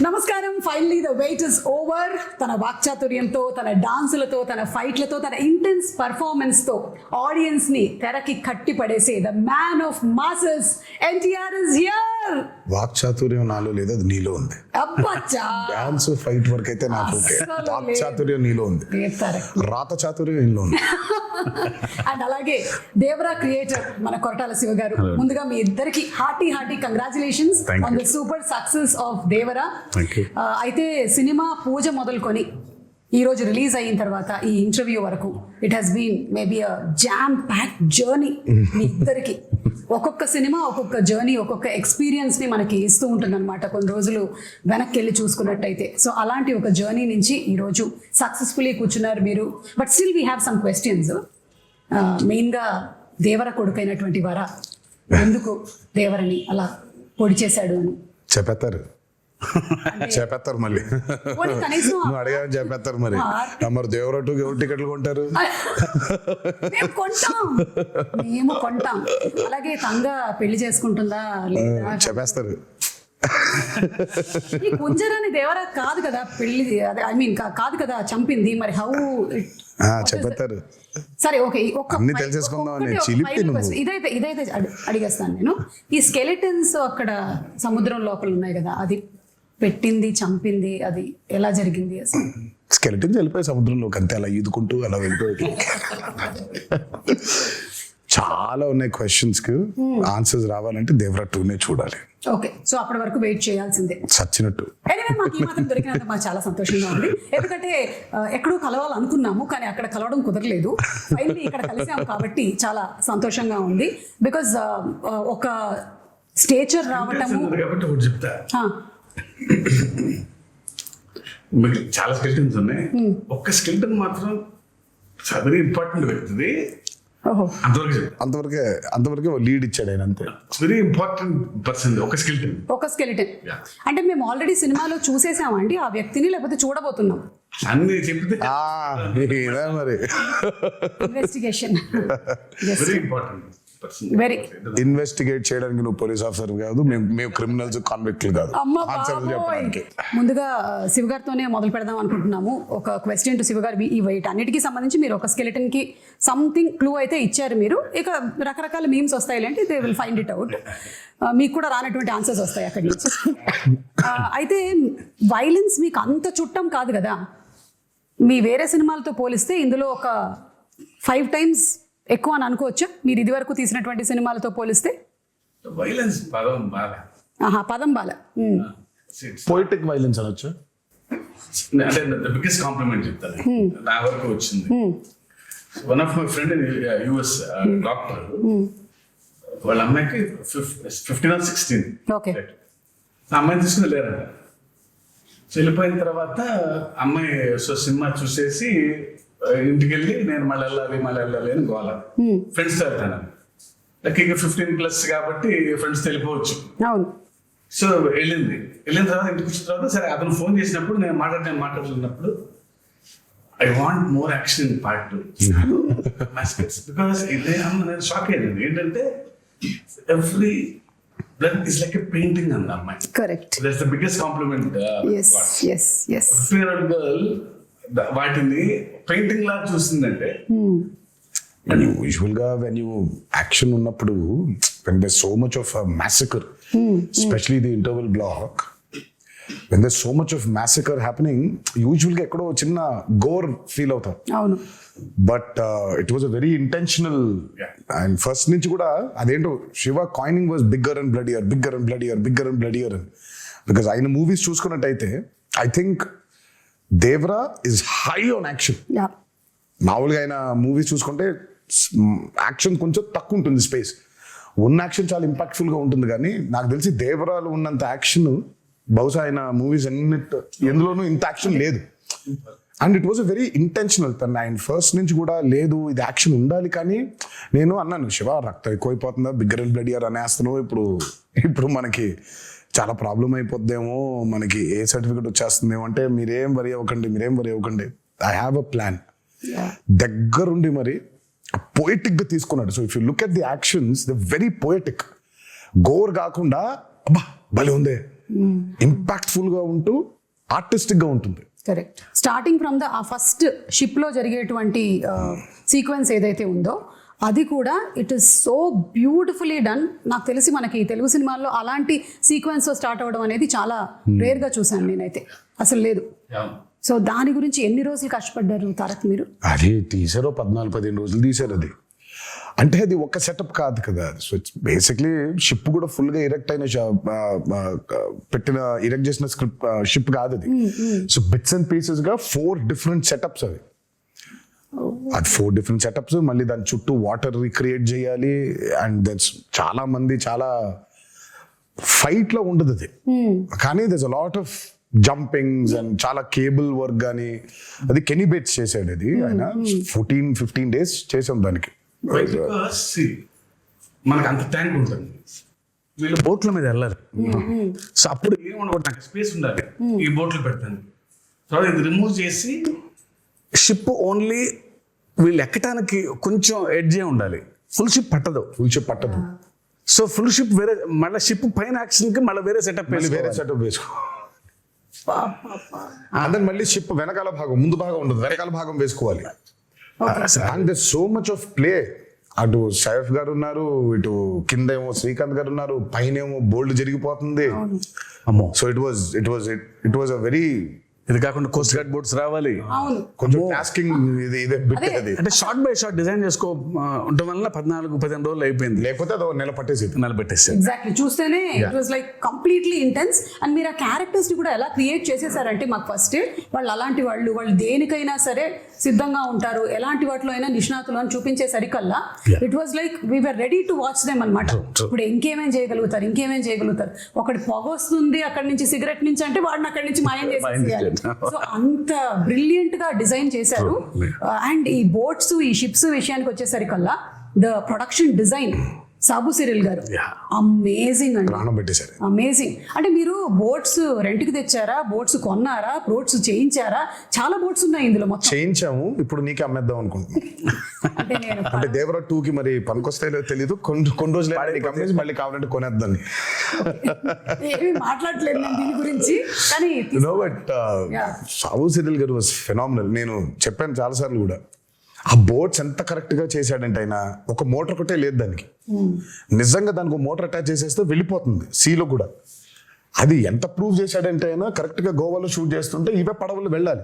నమస్కారం. Finally the weight is over. తన వాక్చాతుర్యంతో, తన డాన్సులతో, తన ఫైట్లతో, తన ఇంటెన్స్ పర్ఫార్మెన్స్ తో ఆడియన్స్ ని తెరకి కట్టి పడేసే the man of masses NTR is here. వాక్చాతుర్యం నాలో లేదు, అది నీలో ఉంది. అబ్బచ్చా, డాన్స్ ఫైట్ వరకు అయితే నాకు ఓకే. వాక్చాతుర్యం నీలో ఉంది, రాత చాతుర్యం నీలో ఉంది. అండ్ అలాగే దేవరా క్రియేటర్ మన కొరటాల శివ గారు, ముందుగా మీ ఇద్దరికి hearty congratulations on the super success of Devara. అయితే సినిమా పూజ మొదలుకొని ఈ రోజు రిలీజ్ అయిన తర్వాత ఈ ఇంటర్వ్యూ వరకు it has been maybe a jam pack journey. మీ ఇద్దరికి ఒక్కొక్క సినిమా ఒక్కొక్క జర్నీ, ఒక్కొక్క ఎక్స్పీరియన్స్ ని మనకి ఇస్తూ ఉంటుంది అనమాట. కొన్ని రోజులు వెనక్కి వెళ్ళి చూసుకున్నట్టయితే. సో అలాంటి ఒక జర్నీ నుంచి ఈ రోజు సక్సెస్ఫుల్లీ కూర్చున్నారు మీరు. But still we have some questions. మెయిన్గా దేవర కొడుకైనటువంటి వర ఎందుకు దేవరని అలా పొడి చేశాడు అని చెప్పేస్తారు మళ్ళీ. నువ్వు అడిగాని చెప్పేస్తారు మరి. మరి దేవరటు ఎవరు టికెట్లు కొంటారు? మేము కొంటాం. అలాగే తంగ పెళ్లి చేసుకుంటుందా చెప్పేస్తారు. ఈ కుంజరాని దేవర కాదు కదా పెళ్లి, ఐ మీన్ కాదు కదా చంపింది. మరి హౌ చెప్పేస్తారు. సరే ఓకే, ఇదైతే అడిగేస్తాను నేను. ఈ స్కెలిటన్స్ అక్కడ సముద్రం లోపల ఉన్నాయి కదా, అది పెట్టింది చంపింది అది ఎలా జరిగింది అసలు? స్కెలిటన్స్ వెళ్ళిపోయి సముద్రంలోకి అంతే, అలా ఈదుకుంటూ అలా వెళ్ళిపోయి. చాలా ఉన్నాయి క్వశ్చన్స్ కి ఆన్సర్స్ రావాలంటే దేవరా 2నే చూడాలి. ఓకే, సో అప్పటి వరకు వెయిట్ చేయాల్సిందే సచ్చినట్టు. మాకు ఈ మాత్రం దొరికినంత మాకు చాలా సంతోషంగా ఉంది. ఎందుకంటే ఎక్కడో కలవాలనుకున్నాము కానీ అక్కడ కలవడం కుదరలేదు. ఫైనల్లీ ఇక్కడ కలిసాము కాబట్టి చాలా సంతోషంగా ఉంది. బికాజ్ ఒక స్టేచర్ రావటము. మీకు చాలా స్కెల్టన్స్ ఉన్నాయి, ఒక్క స్కెల్టన్ మాత్రం వెరీ ఇంపార్టెంట్ వ్యక్తిది. అంతవరకే లీడ్ ఇచ్చాడు ఆయన, అంతే. వెరీ ఇంపార్టెంట్ పర్సన్ ఒక స్కెలిటన్. అంటే మేము ఆల్రెడీ సినిమాలో చూసేసామండి ఆ వ్యక్తిని, లేకపోతే చూడబోతున్నాం అన్ని చెప్తే మరి. Investigation very important. ఇన్వెస్టిగేట్ చేయడానికి నువ్వు పోలీస్ ఆఫీసర్ కాదు, మేము క్రిమినల్స్ కాన్విక్ట్లు కాదు. ముందుగా శివ గారితోనే మొదలు పెడదాం అనుకుంటున్నాము. ఒక క్వశ్చన్ టు శివ గారు. ఈ వెయిట్ అన్నిటికీ సంబంధించి మీరు ఒక స్కెలిటన్ కి సంథింగ్ క్లూ అయితే ఇచ్చారు మీరు. ఇక రకరకాల మీమ్స్ వస్తాయి అంటే they will find it out. మీకు కూడా రానటువంటి ఆన్సర్స్ వస్తాయి అక్కడి నుంచి. అయితే వైలెన్స్ మీకు అంత చుట్టం కాదు కదా, మీ వేరే సినిమాలతో పోలిస్తే ఇందులో ఒక 5 times ఎక్కువ అని అనుకోవచ్చా మీరు ఇది వరకు తీసినటువంటి సినిమాలతో పోలిస్తే? వైలెన్స్ పదం బాల పోయిటిక్ వైలెన్స్ అనొచ్చు. అంటే బిగ్గెస్ట్ కాంప్లిమెంట్ చెప్తాను నా వరకు వచ్చింది. One of my friend US doctor, వాళ్ళ అమ్మాయికి 15 or 16. ఆ అమ్మాయిని తీసుకుని లేరంట. వెళ్ళిపోయిన తర్వాత అమ్మాయి సినిమా చూసేసి ఇంటికి వెళ్ళి నేను మళ్ళీ వెళ్ళాలి అని గోల. ఫ్రెండ్స్ తో వెళ్తాను. లక్కీగా 15+ కాబట్టి ఫ్రెండ్స్ వెళ్ళిపోవచ్చు. సో వెళ్ళిన తర్వాత ఇంటికి వచ్చిన తర్వాత సరే అతను ఫోన్ చేసినప్పుడు నేను మాట్లాడుతున్నప్పుడు I want more action in part 2 because నేను షాక్ అయ్యాను. ఏంటంటే every blood is like a painting అన్న అమ్మాయి. Correct, that's the biggest compliment. Girl వాటిని పెయింటింగ్ లా చూసిందంటే. యూజువల్ గా వెన్ యూ యాక్షన్ ఉన్నప్పుడు when there's so much of a massacre, especially the interval block, when there's so much of massacre happening, usually ekkado chinna gore feel అవుతాం. అవును, but it was a very intentional. And first నుంచి కూడా అదేంటో Siva coining was bigger and bloodier అని. Because ఆయన movies చూసుకున్నట్టయితే I think Devara is high on action. మామూలుగా ఆయన మూవీస్ చూసుకుంటే యాక్షన్ కొంచెం తక్కువ ఉంటుంది, స్పేస్ ఉన్న యాక్షన్ చాలా ఇంపాక్ట్ఫుల్ గా ఉంటుంది. కానీ నాకు తెలిసి దేవరాలు ఉన్నంత యాక్షన్ బహుశా ఆయన మూవీస్ ఎందులోనూ ఇంత యాక్షన్ లేదు. And it was a very intentional. ఆయన ఫస్ట్ నుంచి కూడా లేదు ఇది యాక్షన్ ఉండాలి. కానీ నేను అన్నాను, శివ రక్తం ఎక్కువైపోతుందా, బిగ్గర్ అండ్ బ్లడియర్ అనేస్తాను, ఇప్పుడు మనకి చాలా ప్రాబ్లం అయిపోద్దేమో, మనకి ఏ సర్టిఫికెట్ వచ్చేస్తుందేమో అంటే మీరేం వరి అవ్వకండి, ఐ హ్యావ్ అ ప్లాన్. దగ్గరుండి మరి పోయిటిక్ గా తీసుకున్నాడు. So if you look at the actions the very poetic. గోర్ కాకుండా అబ్బా భలే ఉందే ఇంపాక్ట్ఫుల్ గా ఉంటూ ఆర్టిస్టిక్ గా ఉంటుంది. Correct. Starting from the first ship లో జరిగేటువంటి సీక్వెన్స్ ఏదైతే ఉందో అది కూడా it is so beautifully done. నాకు తెలిసి మనకి తెలుగు సినిమాల్లో అలాంటి సీక్వెన్స్ స్టార్ట్ అవ్వడం అనేది చాలా రేర్ గా చూసాను నేనైతే, అసలు లేదు. సో దాని గురించి ఎన్ని రోజులు కష్టపడ్డారు తారక్ మీరు? అది తీసారో 14-15 రోజులు తీసారు. అది అంటే అది ఒక సెటప్ కాదు కదా. సో ఇట్స్ బేసిక్లీ షిప్ కూడా ఫుల్ గా ఇరెక్ట్ అయిన ఇరెక్ట్ చేసిన స్క్రిప్ట్ షిప్ కాదు అది. సో బిట్స్ అండ్ పీసెస్ గా 4 డిఫరెంట్ సెటప్స్ అవి. అది 4 డిఫరెంట్ సెటప్స్, మళ్ళీ దాని చుట్టూ వాటర్ రిక్రియేట్ చేయాలి. అండ్ దట్స్ చాలా మంది చాలా ఫైట్ లో ఉండదు అది, కానీ that's a lot of jumpings and చాలా కేబుల్ వర్క్ కానీ. అది కెనీ బేట్స్ చేశాడు అది. ఆయన 14-15 days చేసాం దానికి. మనకు అంత ట్యాంక్ ఉంటుంది, వీళ్ళు బోట్ల మీద వెళ్ళారు. సో అప్పుడు ఏమన్నా నాకు స్పేస్ ఉండాలి ఈ బోట్లు పెడతాను. సో ఇది రిమూవ్ చేసి షిప్ ఓన్లీ వీళ్ళు ఎక్కడానికి కొంచెం ఎడ్జే ఉండాలి. ఫుల్ షిప్ పట్టదు. సో ఫుల్ షిప్ వేరే, మళ్ళీ షిప్ పైన యాక్షన్ కి మళ్ళీ వేరే సెటప్ వేసుకో. అంటే మళ్ళీ షిప్ వెనకాల భాగం, ముందు భాగం ఉండదు, వెనకాల భాగం వేసుకోవాలి. And there so much of play. అటు సైఫ్ గారు ఉన్నారు, ఇటు కింద ఏమో శ్రీకాంత్ గారు ఉన్నారు, పైన ఏమో బోల్డ్ జరిగిపోతుంది. అమ్మో. So it was a very, ఇది కాకుండా కోస్ట్ గార్డ్ బోట్స్ రావాలి, కొంచెం టాస్కింగ్ ఇదే బిట్ అది. అంటే షార్ట్ బై షార్ట్ డిజైన్ చేసుకో ఉండడం వల్ల 14-15 రోజులు అయిపోయింది. లేకపోతే అది నెల పట్టేసేది. ఎగ్జాక్ట్లీ. చూస్తేనే it was like completely intense. And మీరు ఆ క్యారెక్టర్స్ ని కూడా ఎలా క్రియేట్ చేసేసారంటే మాకు ఫస్ట్ వాళ్ళు అలాంటి వాళ్ళు దేనికైనా సరే సిద్ధంగా ఉంటారు, ఎలాంటి వాటిలో అయినా నిష్ణాతులు అని చూపించే సరికల్లా it was like we were ready to watch them అనమాట. ఇప్పుడు ఇంకేమేం చేయగలుగుతారు. ఒకటి పొగ వస్తుంది అక్కడి నుంచి, సిగరెట్ నుంచి అంటే వాడిని అక్కడి నుంచి మాయం చేసేయాలి. సో అంత బ్రిలియంట్ గా డిజైన్ చేశారు. అండ్ ఈ బోట్స్, ఈ షిప్స్ విషయానికి వచ్చేసరికల్లా the production design Sabu Cyril గారు అమేజింగ్ అండి, అమేజింగ్. అంటే మీరు బోట్స్ రెంట్ కి తెచ్చారా, బోట్స్ కొన్నారా, బోట్స్ చేయించారా? చాలా బోట్స్ ఉన్నాయి ఇందులో. మొత్తం చేయించాము, ఇప్పుడు నీకే అమ్మేద్దాం అనుకుంటున్నాం. అంటే దేవరా 2కి మరి పనికొస్తాయో తెలియదు, కొన్ని రోజులు మళ్ళీ కావాలంటే కొనేద్దాం. ఏమి మాట్లాడలేదు నేను దీని గురించి, కానీ బట్ సాబు సిరిల్ గారు వాజ్ ఫెనామినల్. నేను చెప్పాను చాలా సార్లు కూడా, ఆ బోట్స్ ఎంత కరెక్ట్ గా చేశాడంటే ఆయన ఒక మోటార్ ఒకటే లేదు దానికి. నిజంగా దానికి మోటార్ అటాచ్ చేసేస్తే వెళ్ళిపోతుంది సీలో కూడా. అది ఎంత ప్రూవ్ చేశాడంటే ఆయన కరెక్ట్ గా గోవాలో షూట్ చేస్తుంటే ఇవే పడవలు వెళ్ళాలి.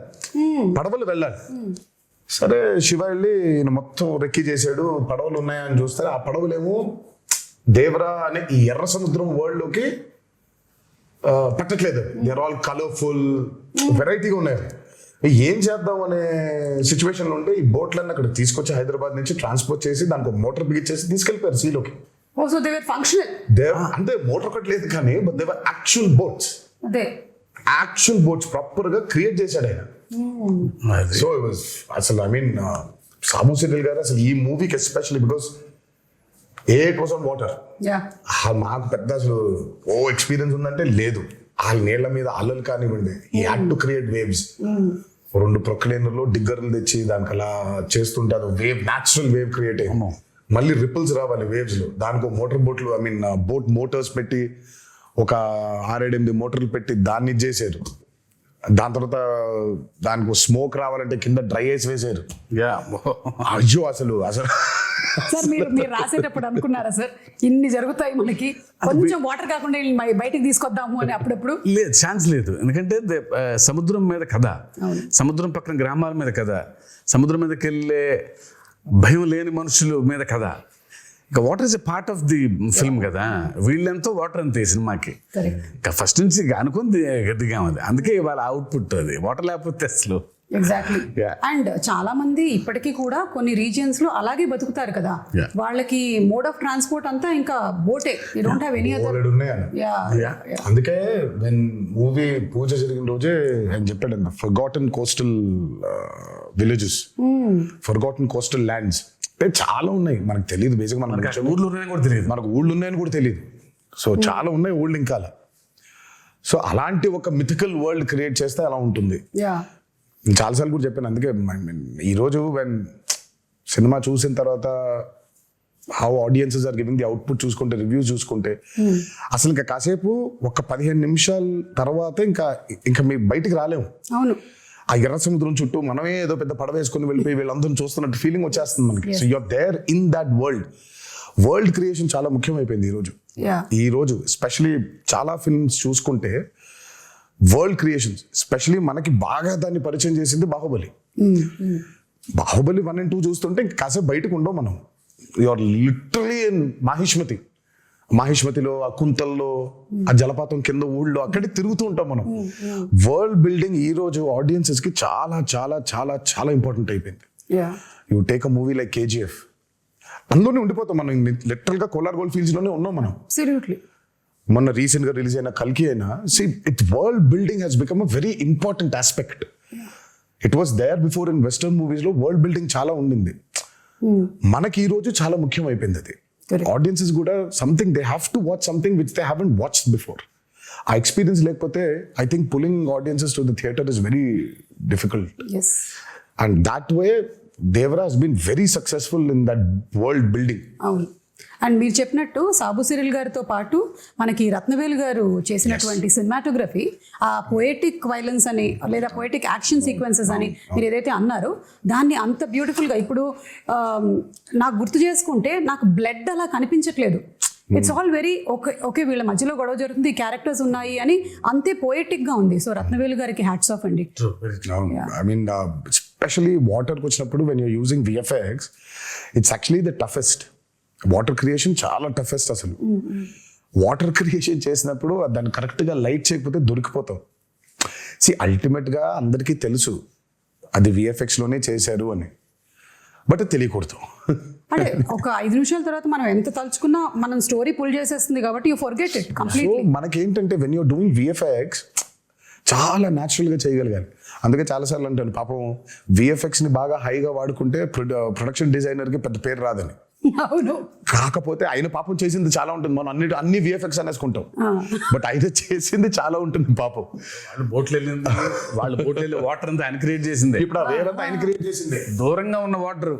సరే శివ వెళ్ళి ఈయన మొత్తం రెక్కి చేశాడు, పడవలు ఉన్నాయని చూస్తే ఆ పడవలేమో దేవరా అనే ఈ ఎర్ర సముద్రం వరల్డ్ లోకి పట్టట్లేదు. దే ఆర్ ఆల్ కలర్ఫుల్, వెరైటీగా ఉన్నాయి. ఏం చేద్దాం అనే సిచ్యువేషన్ లో ఉంటే ఈ బోట్లన్నీ అక్కడ తీసుకొచ్చి హైదరాబాద్ నుంచి ట్రాన్స్పోర్ట్ చేసి దానికి మోటార్ బిగించేసి తీసుకెళ్లిపోయారు సీలోకి. అంటే మోటార్ ఒకటి లేదు కానీ యాక్చువల్ బోట్స్ ప్రాపర్ గా క్రియేట్ చేశాడు ఆయన. సో అసలు ఐ మీన్ సాబు సిరిల్ గారు అసలు ఈ మూవీకి especially because it was on water. మాకు పెద్ద అసలు ఎక్స్పీరియన్స్ ఉందంటే లేదు. ఆ నీళ్ల మీద అల్లలు కానివ్వండి, ఈ హ్యాడ్ టు క్రియేట్ వేవ్స్. 2 ప్రొక్లైనర్లు డిగ్గర్లు తెచ్చి దానికి అలా చేస్తుంటే అది వేవ్, న్యాచురల్ వేవ్ క్రియేట్ అయ్యింది. మళ్ళీ రిపుల్స్ రావాలి వేవ్స్ లో. దానికి మోటార్ బోట్లు, ఐ మీన్ బోట్ మోటార్స్ పెట్టి ఒక 6-8 మోటార్లు పెట్టి దాన్ని చేశారు. దాని తర్వాత దానికి స్మోక్ రావాలంటే కింద డ్రై ఐస్ వేసారు. అయ్యో అసలు సార్ మీరు రాసేటప్పుడు అనుకున్నారా సార్ ఇన్ని జరుగుతాయి మనకి, కొంచెం వాటర్ కాకుండా బయటికి తీసుకొద్దాము అని? అప్పుడప్పుడు లేదు, ఛాన్స్ లేదు. ఎందుకంటే సముద్రం మీద కథ, సముద్రం పక్కన గ్రామాల మీద కథ, సముద్రం మీదకి వెళ్ళే భయం లేని మనుషుల మీద కథ. ఇక water is a part of the film కదా. వీళ్ళెంతో వాటర్ అంతే సినిమాకి. ఫస్ట్ నుంచి అనుకుంది గట్టిగా ఉంది, అందుకే వాళ్ళ అవుట్పుట్ అది. వాటర్ లేకపోతే అసలు ఎగ్జాక్ట్లీ. అండ్ చాలా మంది ఇప్పటికీ కూడా కొన్ని రీజియన్స్ లో అలాగే బతుకుతారు కదా, వాళ్ళకి మోడ్ ఆఫ్ ట్రాన్స్పోర్ట్ అంతా ఇంకా బోటే. You don't have any other. అందుకే వెన్ మూవీ పూజ జరిగిన రోజే ఆయన చెప్పాడు, forgotten coastal villages, forgotten coastal lands అంటే చాలా ఉన్నాయి. మనకు తెలియదు, బేసిక్ మనకు ఊళ్ళో ఉన్నాయని కూడా తెలియదు, మనకు ఊళ్ళు ఉన్నాయని కూడా తెలియదు. సో చాలా ఉన్నాయి ఊళ్ళు ఇంకా. సో అలాంటి ఒక మిథికల్ వరల్డ్ క్రియేట్ చేస్తే అలా ఉంటుంది. చాలాసార్లు కూడా చెప్పాను. అందుకే ఈరోజు వెన్ సినిమా చూసిన తర్వాత how audiences are giving the output చూసుకుంటే, రివ్యూస్ చూసుకుంటే, అసలు ఇంకా కాసేపు ఒక 15 నిమిషాల తర్వాత ఇంకా మీ బయటికి రాలేము. అవును, ఆ ఎర్ర సముద్రం చుట్టూ మనమే ఏదో పెద్ద పడవ వేసుకుని వెళ్ళిపోయి వీళ్ళందరూ చూస్తున్నట్టు ఫీలింగ్ వచ్చేస్తుంది మనకి. So you're there in that world creation చాలా ముఖ్యమైపోయింది ఈ రోజు ఎస్పెషలీ చాలా ఫిల్మ్స్ చూసుకుంటే వరల్డ్ క్రియేషన్స్, ఎస్పెషలీ మనకి బాగా దాన్ని పరిచయం చేసింది బాహుబలి. బాహుబలి 1 and 2 చూస్తుంటే ఇంకా కాసేపు బయటకు ఉండవు మనం. యూఆర్ లిటరలీ ఇన్ మాహిష్మతిలో, ఆ కుంతల్లో, ఆ జలపాతం కింద ఊళ్ళో అక్కడే తిరుగుతూ ఉంటాం మనం. వరల్డ్ బిల్డింగ్ ఈ రోజు ఆడియన్సెస్ కి చాలా చాలా చాలా చాలా ఇంపార్టెంట్ అయిపోయింది. You take a movie like KGF, అందులోనే ఉండిపోతాం మనం. లిటరల్ గా కోలార్ గోల్డ్ ఫీల్డ్స్ లోనే ఉన్నాం మనం. మొన్న రీసెంట్ గా రిలీజ్ అయిన కల్కి అయినా, world building has become a very important aspect. It was there before in western movies లో వరల్డ్ బిల్డింగ్ చాలా ఉండింది. మనకి ఈ రోజు చాలా ముఖ్యం అయిపోయింది అది. ఆడియన్సెస్ కూడా something they have to watch something which they haven't watched before. ఆ ఎక్స్పీరియన్స్ లేకపోతే I think pulling audiences to the theatre is very difficult. And that way Devara has been very successful in that world building. అవును, అండ్ మీరు చెప్పినట్టు Sabu Cyril గారితో పాటు మనకి రత్నవేలు గారు చేసినటువంటి సినిమాటోగ్రఫీ, ఆ పొయెటిక్ వైలెన్స్ అని లేదా పొయెటిక్ యాక్షన్ సీక్వెన్సెస్ అని మీరు ఏదైతే అన్నారో దాన్ని అంత బ్యూటిఫుల్గా ఇప్పుడు నాకు గుర్తు చేసుకుంటే నాకు బ్లడ్ అలా కనిపించట్లేదు. ఇట్స్ ఆల్ వెరీ ఓకే వీళ్ళ మధ్యలో గొడవ జరుగుతుంది, క్యారెక్టర్స్ ఉన్నాయి అని అంతే పోయెటిక్ గా ఉంది. సో రత్నవేలు గారికి హ్యాట్స్ ఆఫ్ అండి. ఐ మీన్ ఎస్పెషలీ వాటర్కి వచ్చినప్పుడు when you're using VFX, it's actually the toughest. Water creation చాలా టఫెస్ట్ అసలు. వాటర్ క్రియేషన్ చేసినప్పుడు దాన్ని కరెక్ట్గా లైట్ చేయకపోతే దొరికిపోతాం. అల్టిమేట్ గా అందరికీ తెలుసు అది VFX లోనే చేశారు అని, బట్ తెలియకూడదు. అంటే ఒక 5 నిమిషాల తర్వాత మనం ఎంత తలుచుకున్నా మనం స్టోరీ పుల్ చేసేస్తుంది కాబట్టి యూ ఫర్గెట్ ఇట్ కంప్లీట్లీ. మనకేంటంటే వెన్ యూర్ డూయింగ్ VFX చాలా న్యాచురల్ గా చేయగలిగాలి. అందుకే చాలాసార్లు అంటాను పాపం VFX ని బాగా హైగా వాడుకుంటే ప్రొడక్షన్ డిజైనర్ కి పెద్ద పేరు రాదని. అవును, కాకపోతే ఆయన పాపం చేసింది చాలా ఉంటుంది. మనం అన్ని VFX అనేసుకుంటాం, బట్ ఆయన చేసింది చాలా ఉంటుంది పాపం. వాళ్ళ బోట్లు వాటర్ అంతా ఆయన క్రియేట్ చేసింది. ఇప్పుడు ఆ వేరంతా ఆయన క్రియేట్ చేసింది. దూరంగా ఉన్న వాటర్,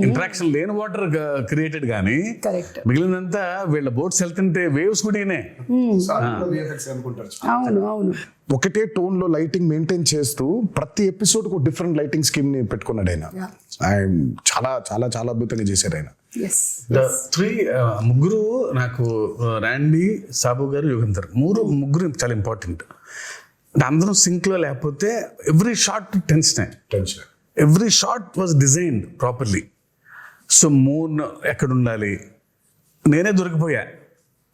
ఇంటరాక్షన్ లేని వాటర్ క్రియేటెడ్ కానీ మిగిలినంతా వీళ్ళ బోట్స్ వెళ్తుంటే వేవ్స్ కూడా అవును. ఒకటే టోన్ లో లైటింగ్ మెయింటైన్ చేస్తూ ప్రతి ఎపిసోడ్ కు డిఫరెంట్ లైటింగ్ స్కీమ్ ని పెట్టుకున్నాడు ఆయన. చాలా చాలా చాలా అద్భుతంగా చేశారు ఆయన. ముగ్గురు నాకు రాండీ, సాబు గారు, యుగంధర్ ముగ్గురు చాలా ఇంపార్టెంట్. అంటే అందరం సింక్ లో లేకపోతే every shot tension, every shot was designed properly. So moon ఎక్కడ ఉండాలి, నేనే దొరికిపోయా,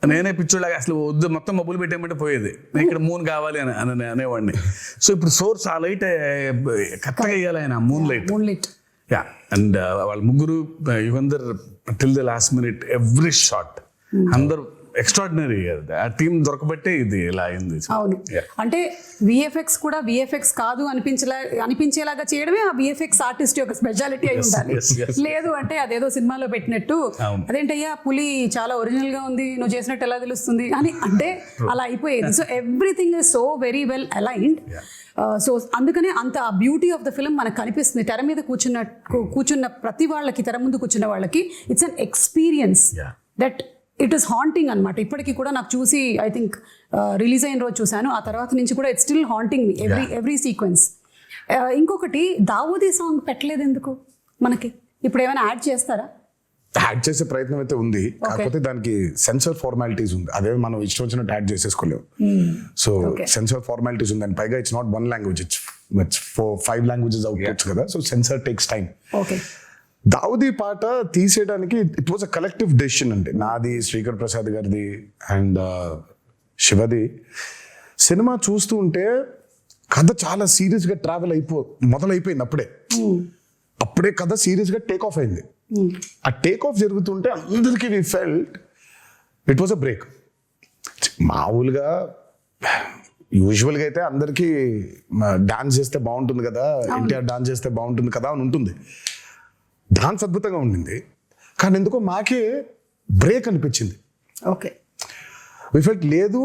నేనే పిచ్చోళ్ళగా అసలు వద్దు మొత్తం మబ్బులు పెట్టేయమంటే పోయేది, నేను ఇక్కడ మూన్ కావాలి అని అనేవాడిని. సో ఇప్పుడు సోర్స్ ఆ లైట్ కరెక్ట్గా వేయాలి ఆయన, మూన్ లైట్. యా, అండ్ వాళ్ళ ముగ్గురు Yugandhar till the last minute every shot అందరు ఎక్స్ట్రాడినరీ. ఆ టీం దొరకబట్టే ఇది ఇలా అయింది. అవును, అంటే VFX కూడా VFX కాదు అనిపించేలాగా చేయడమే ఆ VFX ఆర్టిస్ట్ యొక్క స్పెషాలిటీ అయి ఉండాలి. లేదు అంటే అదేదో సినిమాలో పెట్టినట్టు అదేంటయ్యా పులి చాలా ఒరిజినల్ గా ఉంది, నువ్వు చేసినట్టు ఎలా తెలుస్తుంది అని అంటే అలా అయిపోయేది. So everything is so very well aligned. So అందుకనే అంత ఆ బ్యూటీ ఆఫ్ ద ఫిల్మ్ మనకు కనిపిస్తుంది. తెర మీద కూర్చున్న ప్రతి వాళ్ళకి, తెర ముందు కూర్చున్న వాళ్ళకి it's an experience that it is haunting అనమాట. ఇప్పటికీ కూడా నాకు చూసి ఐ థింక్ రిలీజ్ అయిన రోజు చూశాను, ఆ తర్వాత నుంచి కూడా it's still haunting me every sequence. ఇంకొకటి దావూదీ సాంగ్ పెట్టలేదు ఎందుకు మనకి? ఇప్పుడు ఏమైనా యాడ్ చేస్తారా? యాడ్ చేసే ప్రయత్నం అయితే ఉంది, కాకపోతే దానికి సెన్సర్ ఫార్మాలిటీస్ ఉంది. అదే మనం ఇష్టం వచ్చినట్టు యాడ్ చేసేసుకోలేము. సో సెన్సర్ ఫార్మాలిటీస్ ఉంది, అండ్ పైగా it's not 1 language, it's 5 languages outputs కదా. So censor takes time. Daavudi పాట తీసేయడానికి it was a collective decision అండి. నాది, శ్రీకర్ ప్రసాద్ గారిది అండ్ శివది. సినిమా చూస్తూ ఉంటే కథ చాలా సీరియస్ గా ట్రావెల్ మొదలైపోయింది. అప్పుడే కథ సీరియస్ గా టేక్ ఆఫ్ అయింది. ఆ టేక్ ఆఫ్ జరుగుతుంటే అందరికీ we felt it was a break. మామూలుగా యూజువల్గా అయితే అందరికీ డాన్స్ చేస్తే బాగుంటుంది కదా, ఎన్టీఆర్ డాన్స్ చేస్తే బాగుంటుంది కదా అని ఉంటుంది. డాన్స్ అద్భుతంగా ఉండింది, కానీ ఎందుకో మాకే బ్రేక్ అనిపించింది. ఓకే, వి ఫెల్ట్ లేదు,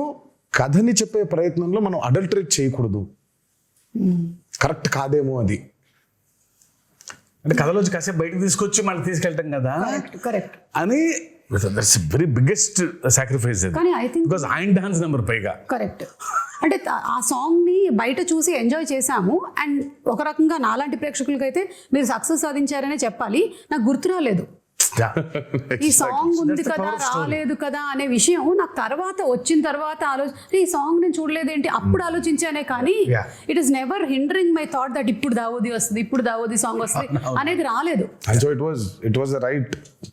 కథని చెప్పే ప్రయత్నంలో మనం అడల్టరేట్ చేయకూడదు, కరెక్ట్ కాదేమో అది. అంటే కథలోంచి కాసేపు బయటకు తీసుకొచ్చి మళ్ళీ తీసుకెళ్ళటం కదా కరెక్ట్ అని దట్స్ వెరీ బిగ్గెస్ట్ సాక్రిఫైస్ కానీ ఐ థింక్ బికాస్ ఆయన డాన్స్ నెంబర్ పైగా కరెక్ట్. అంటే ఆ సాంగ్ ని బయట చూసి ఎంజాయ్ చేశాము అండ్ ఒక రకంగా నాలాంటి ప్రేక్షకులకైతే మీరు సక్సెస్ సాధించారనే చెప్పాలి. నాకు గుర్తు రాలేదు ఈ సాంగ్ ఉంది కదా రాలేదు కదా అనే విషయం నాకు తర్వాత వచ్చిన తర్వాత ఈ సాంగ్ నేను చూడలేదేంటి అప్పుడు ఆలోచించానే కానీ it is never hindering my thought that ఇప్పుడు దావోది వస్తుంది ఇప్పుడు దావోది సాంగ్ వస్తుంది అనేది రాలేదు. And so it was the right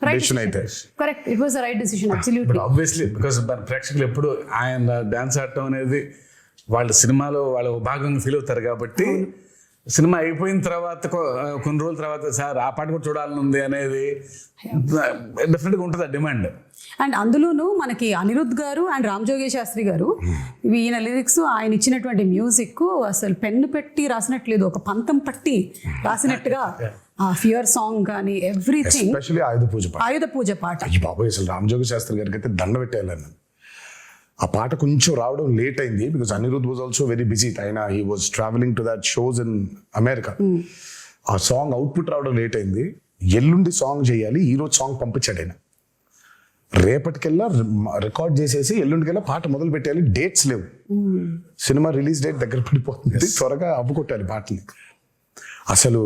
decision అయితే. Correct, it was the right decision absolutely. Obviously because ప్రేక్షకులు ఎప్పుడు ఆయన డాన్స్ ఆడటం అనేది వాళ్ళ సినిమాలో వాళ్ళ భాగంగా ఫీల్ అవుతారు కాబట్టి సినిమా అయిపోయిన తర్వాత కొన్ని రోజుల తర్వాత సార్ ఆ పాట కూడా చూడాలని ఉంది అనేది డెఫినెట్గా ఉంటుంది ఆ డిమాండ్. అండ్ అందులోనూ మనకి అనిరుద్ధ్ గారు అండ్ రామ్ జోగి శాస్త్రి గారు ఈయన లిరిక్స్ ఆయన ఇచ్చినటువంటి మ్యూజిక్ అసలు పెన్ను పెట్టి రాసినట్లేదు, ఒక పంతం పట్టి రాసినట్టుగా ఆ ఫియర్ సాంగ్ కానీ ఎవ్రీథింగ్, ఎస్పెషల్లీ ఆయుధ పూజ పాట. అయ్యి బాబాయ్ అసలు రామ్ జోగి శాస్త్రి గారికి అయితే దండ పెట్టేయాలని. ఆ పాట కొంచెం రావడం లేట్ అయింది because Anirudh was also very busy. ఆయన he was travelling to that shows in America. ఆ సాంగ్ అవుట్పుట్ రావడం లేట్ అయింది. ఎల్లుండి సాంగ్ చేయాలి, ఈ రోజు సాంగ్ పంపించాడు ఆయన. రేపటికెల్లా రికార్డ్ చేసేసి ఎల్లుండికెల్లా పాట మొదలు పెట్టాలి, డేట్స్ లేవు, సినిమా రిలీజ్ డేట్ దగ్గర పడిపోతుంది, త్వరగా అవ్వకొట్టాలి పాటని. అసలు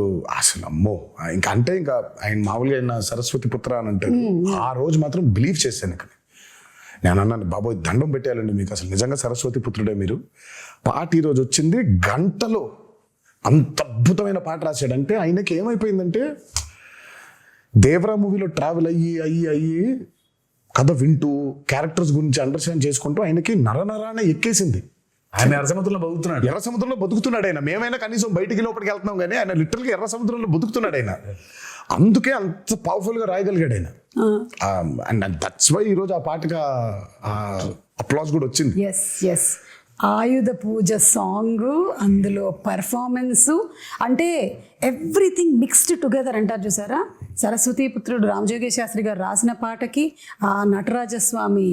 అమ్మో ఇంకా అంటే ఇంకా ఆయన మామూలుగా ఆయన సరస్వతి పుత్ర అని అంటారు. ఆ రోజు మాత్రం బిలీవ్ చేశాను ఇక్కడ. నేను అన్నాను బాబోయ్ దండం పెట్టేయాలండి మీకు, అసలు నిజంగా సరస్వతి పుత్రుడే మీరు. పాట ఈరోజు వచ్చింది, గంటలో అంత అద్భుతమైన పాట రాశాడంటే ఆయనకి ఏమైపోయిందంటే దేవరా మూవీలో ట్రావెల్ అయ్యి కథ వింటూ క్యారెక్టర్స్ గురించి అండర్స్టాండ్ చేసుకుంటూ ఆయనకి నరనరాన ఎక్కేసింది. ఆయన ఎర్ర సముద్రంలో బతుకుతున్నాడు. ఎర్ర సముద్రంలో బతుకుతున్నాడు ఆయన. మేమైనా కనీసం బయటికి లోపలికి వెళ్తున్నాం కానీ ఆయన లిటరల్గా ఎర్ర సముద్రంలో బతుకుతున్నాడు ఆయన. అందుకే అంత పవర్ఫుల్ గా రాయగలిగాడు ఆయన. అండ్ దట్స్ వై ఈరోజు ఆ పాటగా అప్లాస్ కూడా వచ్చింది. ఎస్ ఆయుధ పూజ సాంగ్, అందులో పర్ఫార్మెన్స్, అంటే ఎవ్రీథింగ్ మిక్స్డ్ టుగెదర్ అంటారు చూసారా. సరస్వతి పుత్రుడు రామజోగి శాస్త్రి గారు రాసిన పాటకి ఆ నటరాజస్వామి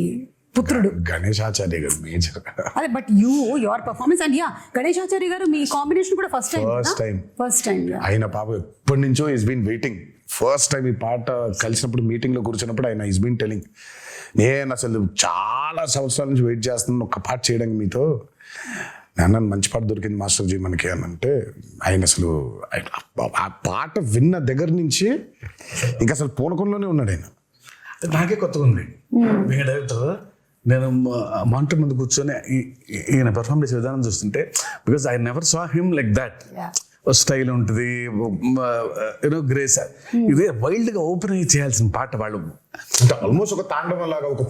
పుత్రుడు గణేశాచార్య గారు మేజర్. అదే but your performance and Ganeshacharya గారు మీ కాంబినేషన్ కూడా ఫస్ట్ టైం ఆయన పాప ఎప్పటి నుంచో is been waiting. First time ఈ పాట కలిసినప్పుడు మీటింగ్ లో కూర్చున్నప్పుడు ఆయన ఈస్ బీన్ టెలింగ్, నేను అసలు చాలా సంవత్సరాల నుంచి వెయిట్ చేస్తున్నాను ఒక పాట చేయడానికి మీతో. నాన్న మంచి పాట దొరికింది మాస్టర్జీ మనకి అని అంటే ఆయన అసలు ఆ పాట విన్న దగ్గర నుంచి ఇంకా అసలు పూనకంలోనే ఉన్నాడు ఆయన. నాకే కొత్తగా ఉంది డైరెక్టర్. నేను మానిటర్ ముందు కూర్చొని ఈయన పెర్ఫార్మ్ చేసే విధానం చూస్తుంటే because I never saw him like that. Style ఉంటుంది, యూనో గ్రేస్. ఇది వైల్డ్ గా ఓపెన్ అయ్యి చేయాల్సిన పాట వాళ్ళు అంటే ఆల్మోస్ట్ ఒక తాండవం లాగా ఒక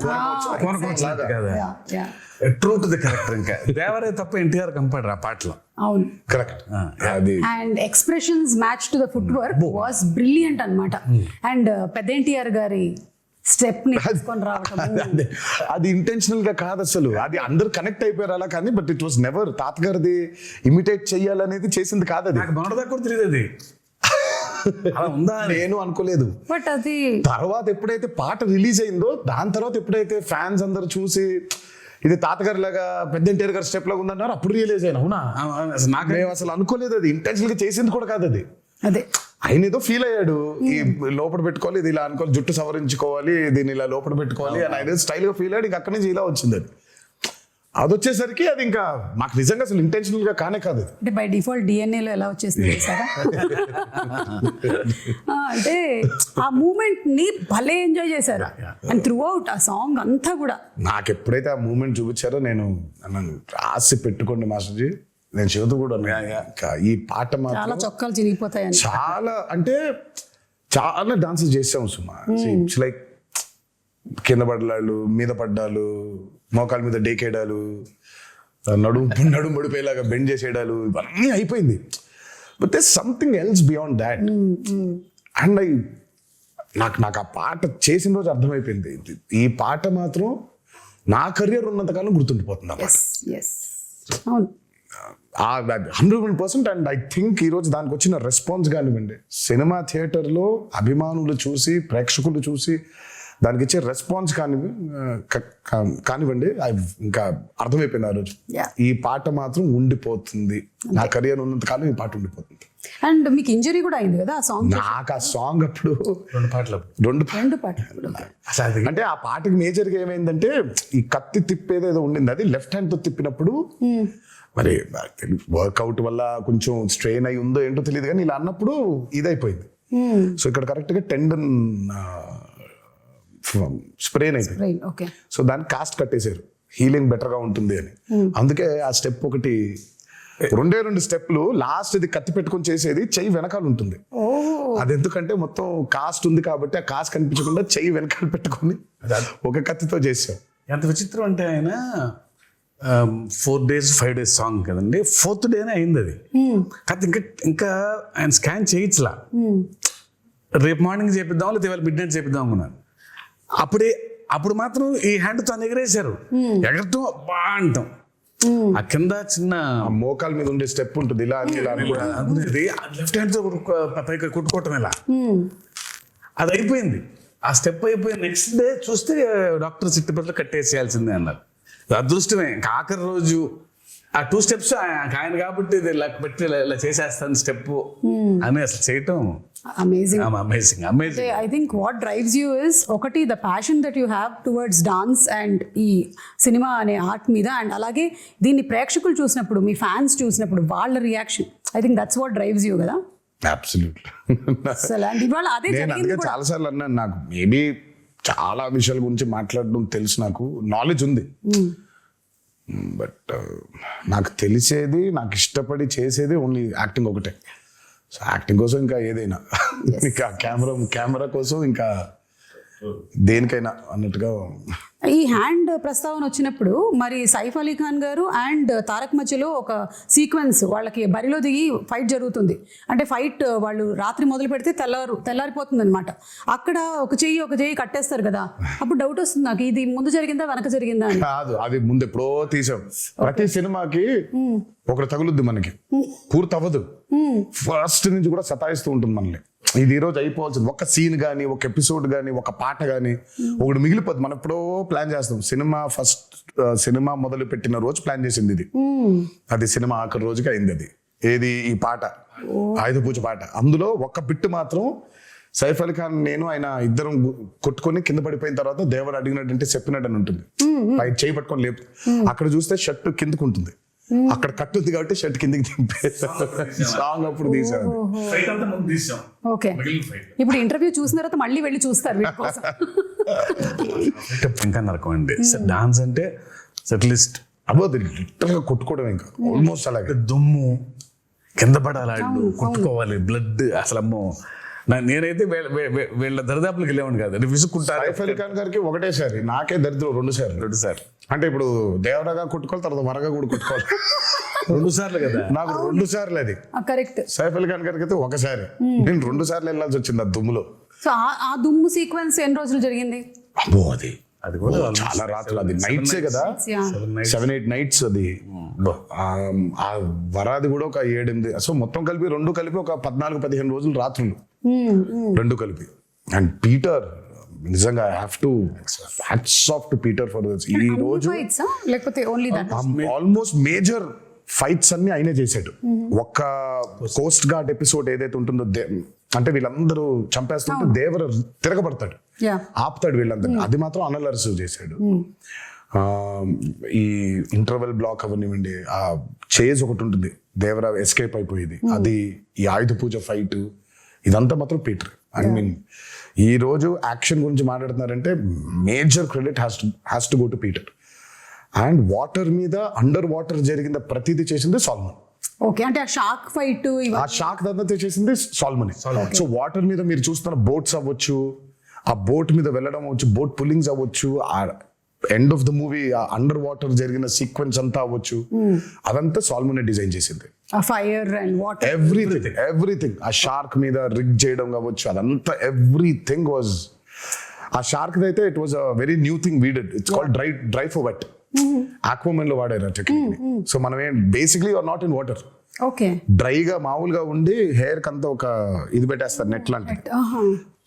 ట్రూ టు ది క్యారెక్టర్. ఇంకా దేవరే తప్ప ఎన్టీఆర్ కంపాడరు ఆ పాటలో. అవును correct. And expressions match to the foot work was brilliant అన్నమాట. అండ్ పెద్ద ఎన్టీఆర్ గారి స్టెప్ ని తీసుకొని రావటం అది ఇంటెన్షనల్ గా కాదు అసలు, అది అందరు కనెక్ట్ అయిపోయారు అలా. కానీ బట్ ఇట్ వాస్ నెవర్ తాతగారిది ఇమిటేట్ చెయ్యాలనేది చేసింది కాదు. అది నాకు మొన్నటిదాకా కూడా తెలియదు అది అలా ఉందా నేను అనుకోలేదు. బట్ అది తర్వాత ఎప్పుడైతే పాట రిలీజ్ అయిందో దాని తర్వాత ఎప్పుడైతే ఫ్యాన్స్ అందరు చూసి ఇది తాతగారి లాగా పెద్ద ఎన్టీఆర్ గారి స్టెప్ లాగా ఉందన్నారు, అప్పుడు రియలైజ్ అయినా అవునా నాకు మేము అసలు అనుకోలేదు. అది ఇంటెన్షనల్ గా చేసింది కూడా కాదు అది. అదే ఆయన ఏదో ఫీల్ అయ్యాడు, ఈ లోపల పెట్టుకోవాలి, ఇది ఇలా అనుకోవాలి, జుట్టు సవరించుకోవాలి, దీన్ని ఇలా లోపల పెట్టుకోవాలి అని ఆయన స్టైల్ గా ఫీల్ అయ్యాడు. ఇంకా అక్కడి నుంచి ఇలా వచ్చింది అది. అది వచ్చేసరికి అది ఇంకా మాకు నిజంగా అసలు ఇంటెన్షనల్ గా కానే కాదు. అంటే బై డిఫాల్ట్ డిఎన్ఏలో ఎలా వచ్చేసింది సారా. అంటే ఆ మూమెంట్ ని భలే ఎంజాయ్ చేశారు అండ్ త్రూ అవుట్ ఆ సాంగ్ అంతా కూడా. నాకు ఎప్పుడైతే ఆ మూమెంట్ చూపించారో నేను రాసి పెట్టుకోండి మాస్టర్జీ, నేను చెబుతూ కూడా ఈ పాట చాలా చొక్కాలు చిరిగిపోతాయని. చాలా అంటే చాలా డాన్సెస్ చేసాము సుమా. ఇట్స్ లైక్ కింద పడ్డాలు, మీద పడ్డాలు, మోకాల మీద డేకేయడాలు, నడుము పడిపోయేలాగా బెండ్ చేసేయడాలు, ఇవన్నీ అయిపోయింది. But there something else beyond that. And నాకు ఆ పాట చేసిన రోజు అర్థమైపోయింది, ఈ పాట మాత్రం నా కెరియర్ ఉన్నంతకాలం గుర్తుండిపోతుంది. 100%. అండ్ ఐ థింక్ ఈరోజు దానికి వచ్చిన రెస్పాన్స్ కానివ్వండి, సినిమా థియేటర్లో అభిమానులు చూసి, ప్రేక్షకులు చూసి దానికి ఇచ్చే రెస్పాన్స్ కానివ్వండి ఇంకా అర్థమైపోయింది ఆ రోజు. Yeah. ఈ పాట మాత్రం ఉండిపోతుంది, నా కెరియర్ ఉన్నంత కాలం ఈ పాట ఉండిపోతుంది. అండ్ మీకు ఇంజరీ కూడా అయింది కదా ఆ సాంగ్. నాకు ఆ సాంగ్ అప్పుడు 2 పాటలు. రెండు పాటలు. అసలు అది అంటే ఆ పాటకి మేజర్గా ఏమైందంటే ఈ కత్తి తిప్పేది ఏదో ఉండింది, అది లెఫ్ట్ హ్యాండ్ తో తిప్పినప్పుడు మరి వర్కౌట్ వల్ల కొంచెం స్ట్రెయిన్ అయి ఉందో ఏంటో తెలియదు, కానీ ఇలా అన్నప్పుడు ఇదైపోయింది. సో ఇక్కడ కరెక్ట్ గా టెండన్ స్ప్రెయిన్ అయిపోయింది. ఓకే. సో దాన్ని కాస్ట్ కట్టేశారు, హీలింగ్ బెటర్ గా ఉంటుంది అని. అందుకే ఆ స్టెప్ ఒకటి 2 స్టెప్లు, లాస్ట్ ఇది కత్తి పెట్టుకొని చేసేది చెయ్యి వెనకాల ఉంటుంది. అది ఎందుకంటే మొత్తం కాస్ట్ ఉంది కాబట్టి ఆ కాస్ట్ కనిపించకుండా చెయ్యి వెనకాల పెట్టుకొని ఒక కత్తితో చేసాం. ఎంత విచిత్రం అంటే ఆయన 4 days 5 days సాంగ్ కదండి, 4th డేనే అయింది అది. కాదు ఇంకా ఆయన స్కాన్ చేయించలా, రేపు మార్నింగ్ చేపిద్దాం లేదా ఇవాళ మిడ్ నైట్ చేపిద్దాం అనుకున్నాను. అప్పుడు మాత్రం ఈ హ్యాండ్ తో ఎగరేశారు, ఎగరటం బా అంటాం. ఆ కింద చిన్న మోకాల మీద ఉండే స్టెప్ ఉంటుంది, ఇలా అని ఇలా అనుకునేది లెఫ్ట్ హ్యాండ్ తో పైకి కొట్టుకోవటం ఇలా, అది అయిపోయింది. ఆ స్టెప్ అయిపోయి నెక్స్ట్ డే చూస్తే డాక్టర్ చిట్టుపట్ల కట్టేసేయాల్సిందే అన్నారు. అదృష్టమే, ఆఖరి రోజు ఆ 2 steps ఆయన కాబట్టి ఇలా పెట్టి ఇలా చేసేస్తాను స్టెప్ అని అసలు చేయటం amazing. Amazing. I think what drives you is ఒకటి the passion that you have towards dance and ఈ సినిమా అనే ఆర్ట్ మీద, అండ్ అలాగే దీన్ని ప్రేక్షకులు చూసినప్పుడు, మీ ఫ్యాన్స్ చూసినప్పుడు వాళ్ళ reaction, I think that's what drives you కదా. అబ్సల్యూట్లీ. అసలు అండ్ ఇవాళ అదే నేను జరిగింది అందుకే కూడా. చాలా సార్లు అన్నాను, నాకు మేబీ చాలా విషయాల గురించి మాట్లాడడం తెలుసు, నాకు నాలెడ్జ్ ఉంది, బట్ నాకు తెలిసేది, నాకు ఇష్టపడి చేసేది ఓన్లీ యాక్టింగ్ ఒకటే. సో యాక్టింగ్ కోసం ఇంకా ఏదైనా, ఇంకా కెమెరా కోసం ఇంకా దేనికైనా అన్నట్టుగా. ఈ హ్యాండ్ ప్రస్తావన వచ్చినప్పుడు మరి సైఫ్ అలీ ఖాన్ గారు అండ్ తారక్ మధ్యలో ఒక సీక్వెన్స్, వాళ్ళకి బరిలో దిగి ఫైట్ జరుగుతుంది. అంటే ఫైట్ వాళ్ళు రాత్రి మొదలు పెడితే తెల్లారిపోతుంది అనమాట. అక్కడ ఒక చెయ్యి కట్టేస్తారు కదా, అప్పుడు డౌట్ వస్తుంది నాకు, ఇది ముందు జరిగిందా వెనక జరిగిందా అని. కాదు, అది ముందు ఎప్పుడో తీసాం. ప్రతి సినిమాకి ఒకటి తగులుద్ది, మనకి పూర్తి అవ్వదు, ఫస్ట్ నుంచి కూడా సతాయిస్తూ ఉంటుంది మనల్ని. ఇది ఈ రోజు అయిపోవాల్సింది, ఒక సీన్ కానీ, ఒక ఎపిసోడ్ కానీ, ఒక పాట కానీ ఒకటి మిగిలిపోద్ది. మనం ఎప్పుడో ప్లాన్ చేస్తాం. సినిమా మొదలు పెట్టిన రోజు ప్లాన్ చేసింది ఇది, అది సినిమా ఆఖరి రోజుకి అయింది. అది ఏది, ఈ పాట, ఆయుధ పూజ పాట. అందులో ఒక బిట్ మాత్రం సైఫ్ అలీ ఖాన్ నేను ఆయన ఇద్దరం కొట్టుకొని కింద పడిపోయిన తర్వాత దేవర్ అడిగినట్టు చెప్పినట్టు అని ఉంటుంది, పై చేయి పట్టుకొని లేపు. అక్కడ చూస్తే షర్ట్ కిందకు ఉంటుంది, అక్కడ కట్టుంది కాబట్టి షర్ట్ కిందకి దింపేసాం. సాంగ్ అప్పుడు తీసాం. ఓకే. ఇప్పుడు ఇంటర్వ్యూ చూసిన తర్వాత మళ్ళీ వెళ్ళి చూస్తారు వీటి కోసం. ఇంకా నరకం అండి డాన్స్ అంటే, సెటిలిస్ట్ అబ్బోది లిటరల్ గా కొట్టుకోవడం, ఇంకా ఆల్మోస్ట్ అలాగే దుమ్ము కింద పడాలి, కొట్టుకోవాలి, బ్లడ్. అసలు అమ్మో, నేనైతే వీళ్ళ దరిదాపులకు వెళ్ళేవాడిని కాదు, అంటే విసుక్కుంటారు. సైఫ్ అలీ ఖాన్ గారికి ఒకటేసారి, నాకే దరిద్రం 2 సార్లు. అంటే ఇప్పుడు దేవరగా కొట్టుకోవాలి, తర్వాత వరగా కూడా కొట్టుకోవాలి. 2 సార్లు కదా, నాకు 2 సార్లు అది. కరెక్ట్. సైఫ్ అలీ ఖాన్ గారికి అయితే ఒకసారి, నేను 2 సార్లు వెళ్ళాల్సి వచ్చింది ఆ దుమ్ములో. సో ఆ దుమ్ము సీక్వెన్స్ ఎన్ని రోజులు జరిగింది? అబ్బో అది కూడా చాలా రాత్రులు, అది నైట్సే కదా, 7-8 nights అది. ఆ వరాది కూడా ఒక 7-8, సో మొత్తం కలిపి 2 కలిపి ఒక 14-15 రోజులు రాత్రులు, 2 కలిపి. అండ్ పీటర్ నిజంగా hats off to Peter for this. ఈ రోజు లేకపోతే only that almost major fights అన్ని ఆయనే చేశాడు. ఒక్క కోస్ట్ గార్డ్ ఎపిసోడ్ ఏదైతే ఉంటుందో, అంటే వీళ్ళందరూ చంపేస్తుంటే దేవర తిరగబడతాడు, ఆపుతాడు వీళ్ళందరినీ, అది మాత్రం అనిల్ అరసు చేశాడు. ఈ ఇంటర్వెల్ బ్లాక్ అవనివ్వండి, ఆ చేజ్ ఒకటి ఉంటుంది, దేవర ఎస్కేప్ అయిపోయేది, అది, ఈ ఆయుధ పూజ ఫైట్, ఇదంతా మాత్రం పీటర్. ఐ మీన్ ఈ రోజు యాక్షన్ గురించి మాట్లాడుతున్నారంటే major credit has to go to Peter. And water మీద, అండర్ వాటర్ జరిగిన ప్రతిదీ చేసింది సాల్మన్. ఓకే. అంటే ఆ షార్క్ ఫైట్, ఆ షార్క్ దంతా చేసింది సాల్మన్. సో వాటర్ మీద మీరు చూస్తున్న బోట్స్ అవ్వచ్చు, ఆ బోట్ మీద వెళ్ళడం అవ్వచ్చు, బోట్ పుల్లింగ్స్ అవ్వచ్చు, ఆ end of the movie under water జరిగిన సీక్వెన్స్ అంతా అవ్వచ్చు, అదంతా సాల్మన్ డిజైన్ చేసింది. Fire and water, everything. ఆ షార్క్ మీద రిగ్ చేయడం కావచ్చు, అదంతా ఎవ్రీథింగ్ వాజ్. ఆ షార్క్ అయితే it was a very new thing we did. It's called dry for wet. Aquaman లో వాడారు ఆ టెక్నిక్ ని. సో మనం basically are not in water, okay. డ్రైగా మామూలుగా ఉండి హెయిర్ కంతా ఒక ఇది పెట్టేస్తారు నెట్ లాంటిది.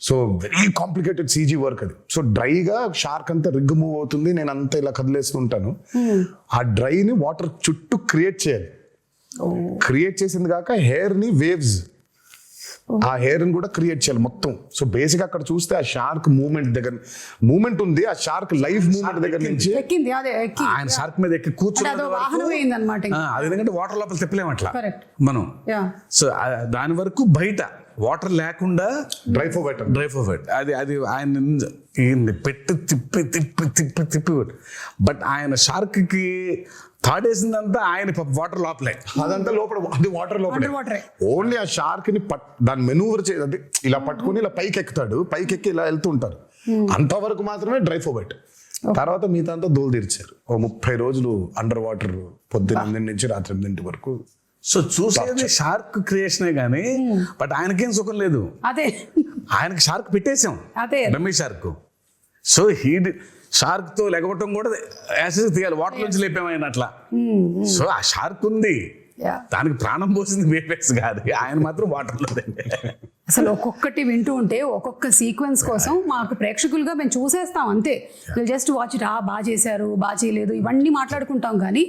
So very complicated CG work అది. సో డ్రైగా షార్క్ అంతా రిగ్ మూవ్ అవుతుంది, నేను అంతా ఇలా కదిలేస్తుంటాను. ఆ డ్రైని వాటర్ చుట్టూ క్రియేట్ చేయాలి. క్రియేట్ చేసింది కాక హెయిర్ ని వేవ్స్, ఆ హెయిర్ ని కూడా క్రియేట్ చేయాలి మొత్తం. సో బేసిక్ అక్కడ చూస్తే ఆ షార్క్ మూవ్మెంట్ దగ్గర మూవ్మెంట్ ఉంది, ఆ షార్క్ లైఫ్ మూవ్మెంట్ దగ్గర నుంచి ఎక్కింది, అదే ఎక్కి ఆయన షార్క్ మీద ఎక్కి కూర్చుని వాహనం అయిందన్నమాట. అది ఎందుకంటే వాటర్ లోపల తిప్పలేము అట్లా మనం. సో దాని వరకు బయట వాటర్ లేకుండా డ్రై ఫోర్వర్డ్ అది ఆయన పెట్టి తిప్పి బట్ ఆయన షార్క్ కి తాడేసిందంతా ఆయన వాటర్ లోపలే, అదంతా లోపల, అది వాటర్ లోపలే. ఓన్లీ ఆ షార్క్ ని దాన్ని మెనూవర్ చేయాలి, ఇలా పట్టుకుని ఇలా పైకి ఎక్కుతాడు, పైకి ఎక్కి ఇలా వెళ్తూ ఉంటారు. అంతవరకు మాత్రమే డ్రై ఫోర్వర్డ్. తర్వాత మిగతా అంతా దోలు తీర్చారు. 30 రోజులు అండర్ వాటర్, పొద్దున్న 8 నుంచి రాత్రి 8 వరకు. సో చూసేది షార్క్ క్రియేషనే గానీ బట్ ఆయనకేం సుఖం లేదు. అదే ఆయనకి షార్క్ పెట్టేశాం, అదే రమ్మీ షార్క్. సో షార్క్ తో లెగవటం కూడా యాసిడ్ తీయాలి, వాటర్ నుంచి లేపాము ఆయన అట్లా. సో ఆ షార్క్ ఉంది, దానికి ప్రాణం పోసింది వేపెక్స్ కాదు, ఆయన మాత్రం వాటర్లో. అసలు ఒక్కొక్కటి వింటూ ఉంటే ఒక్కొక్క సీక్వెన్స్ కోసం మాకు ప్రేక్షకులుగా మేము చూసేస్తాం అంతే. Will just watch it. బాగా చేశారు, బాగా చేయలేదు, ఇవన్నీ మాట్లాడుకుంటాం. కానీ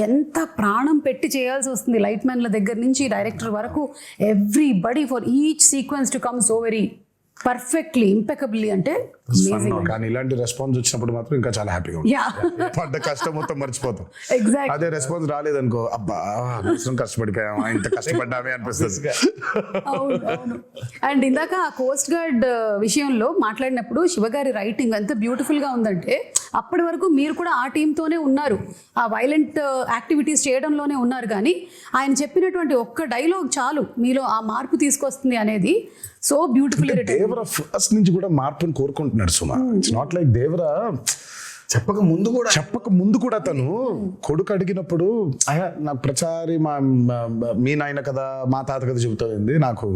ఎంత ప్రాణం పెట్టి చేయాల్సి వస్తుంది లైట్ మ్యాన్ల దగ్గర నుంచి డైరెక్టర్ వరకు. Everybody for each sequence to come so very perfectly impeccably. అంటే కానీ ఇలాంటి రెస్పాన్స్ వచ్చినప్పుడు మాత్రం ఇంకా చాలా హ్యాపీగా ఉంటుంది. పడ్డ కష్టం మొత్తం మర్చిపోతాం. అదే రెస్పాన్స్ రాలేదనుకో, అబ్బా కష్టపడిపోయామా, ఇంత కష్టపడ్డామే అనిపిస్తుంది. అండ్ ఇందాక ఆ కోస్ట్ గార్డ్ విషయంలో మాట్లాడినప్పుడు శివగారి రైటింగ్ ఎంత బ్యూటిఫుల్ గా ఉందంటే, అప్పటి వరకు మీరు కూడా ఆ టీంతోనే ఉన్నారు, ఆ వైలెంట్ యాక్టివిటీస్ చేయడంలోనే ఉన్నారు. కానీ ఆయన చెప్పినటువంటి ఒక్క డైలాగ్ చాలు మీలో ఆ మార్పు తీసుకొస్తుంది అనేది. So beautiful. దేవరా ఫస్ట్ నుంచి కూడా మార్పుని కోరుకుంటున్నాడు సుమా. ఇట్స్ నాట్ లైక్ దేవరా చెప్పక ముందు కూడా తను కొడుకు అడిగినప్పుడు నాకు ప్రచారి మీ నాయన కథ మా తాత కథ చెబుతుంది, నాకు